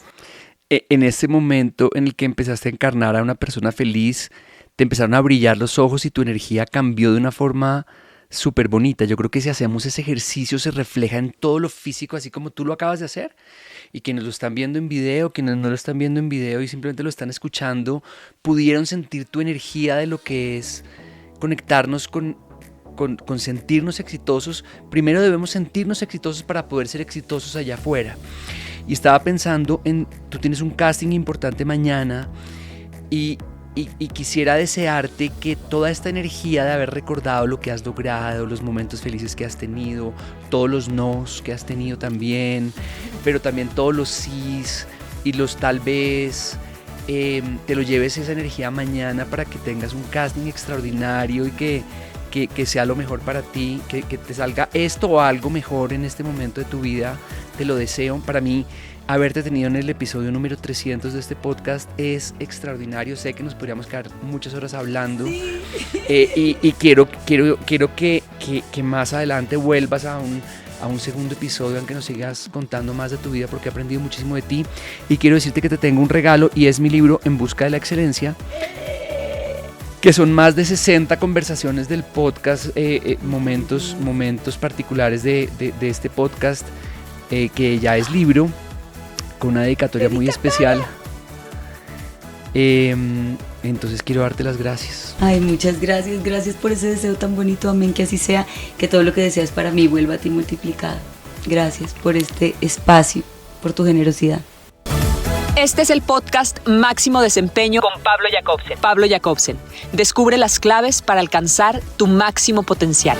En ese momento en el que empezaste a encarnar a una persona feliz, te empezaron a brillar los ojos y tu energía cambió de una forma súper bonita. Yo creo que si hacemos ese ejercicio se refleja en todo lo físico, así como tú lo acabas de hacer. Y quienes lo están viendo en video, quienes no lo están viendo en video y simplemente lo están escuchando, pudieron sentir tu energía de lo que es conectarnos con sentirnos exitosos. Primero debemos sentirnos exitosos para poder ser exitosos allá afuera. Y estaba pensando tú tienes un casting importante mañana y quisiera desearte que toda esta energía de haber recordado lo que has logrado, los momentos felices que has tenido, todos los nos que has tenido también, pero también todos los sís y los tal vez, te lo lleves esa energía mañana para que tengas un casting extraordinario y que que sea lo mejor para ti, que te salga esto o algo mejor en este momento de tu vida. Te lo deseo. Para mí, haberte tenido en el episodio número 300 de este podcast es extraordinario. Sé que nos podríamos quedar muchas horas hablando. Sí. Y quiero que más adelante vuelvas a un segundo episodio en que nos sigas contando más de tu vida, porque he aprendido muchísimo de ti. Y quiero decirte que te tengo un regalo, y es mi libro En Busca de la Excelencia, que son más de 60 conversaciones del podcast, momentos particulares de este podcast, que ya es libro, con una dedicatoria muy especial. Entonces quiero darte las gracias. Ay, muchas gracias. Gracias por ese deseo tan bonito. Amén, que así sea. Que todo lo que deseas para mí vuelva a ti multiplicado. Gracias por este espacio, por tu generosidad. Este es el podcast Máximo Desempeño con Pablo Jacobsen. Pablo Jacobsen. Descubre las claves para alcanzar tu máximo potencial.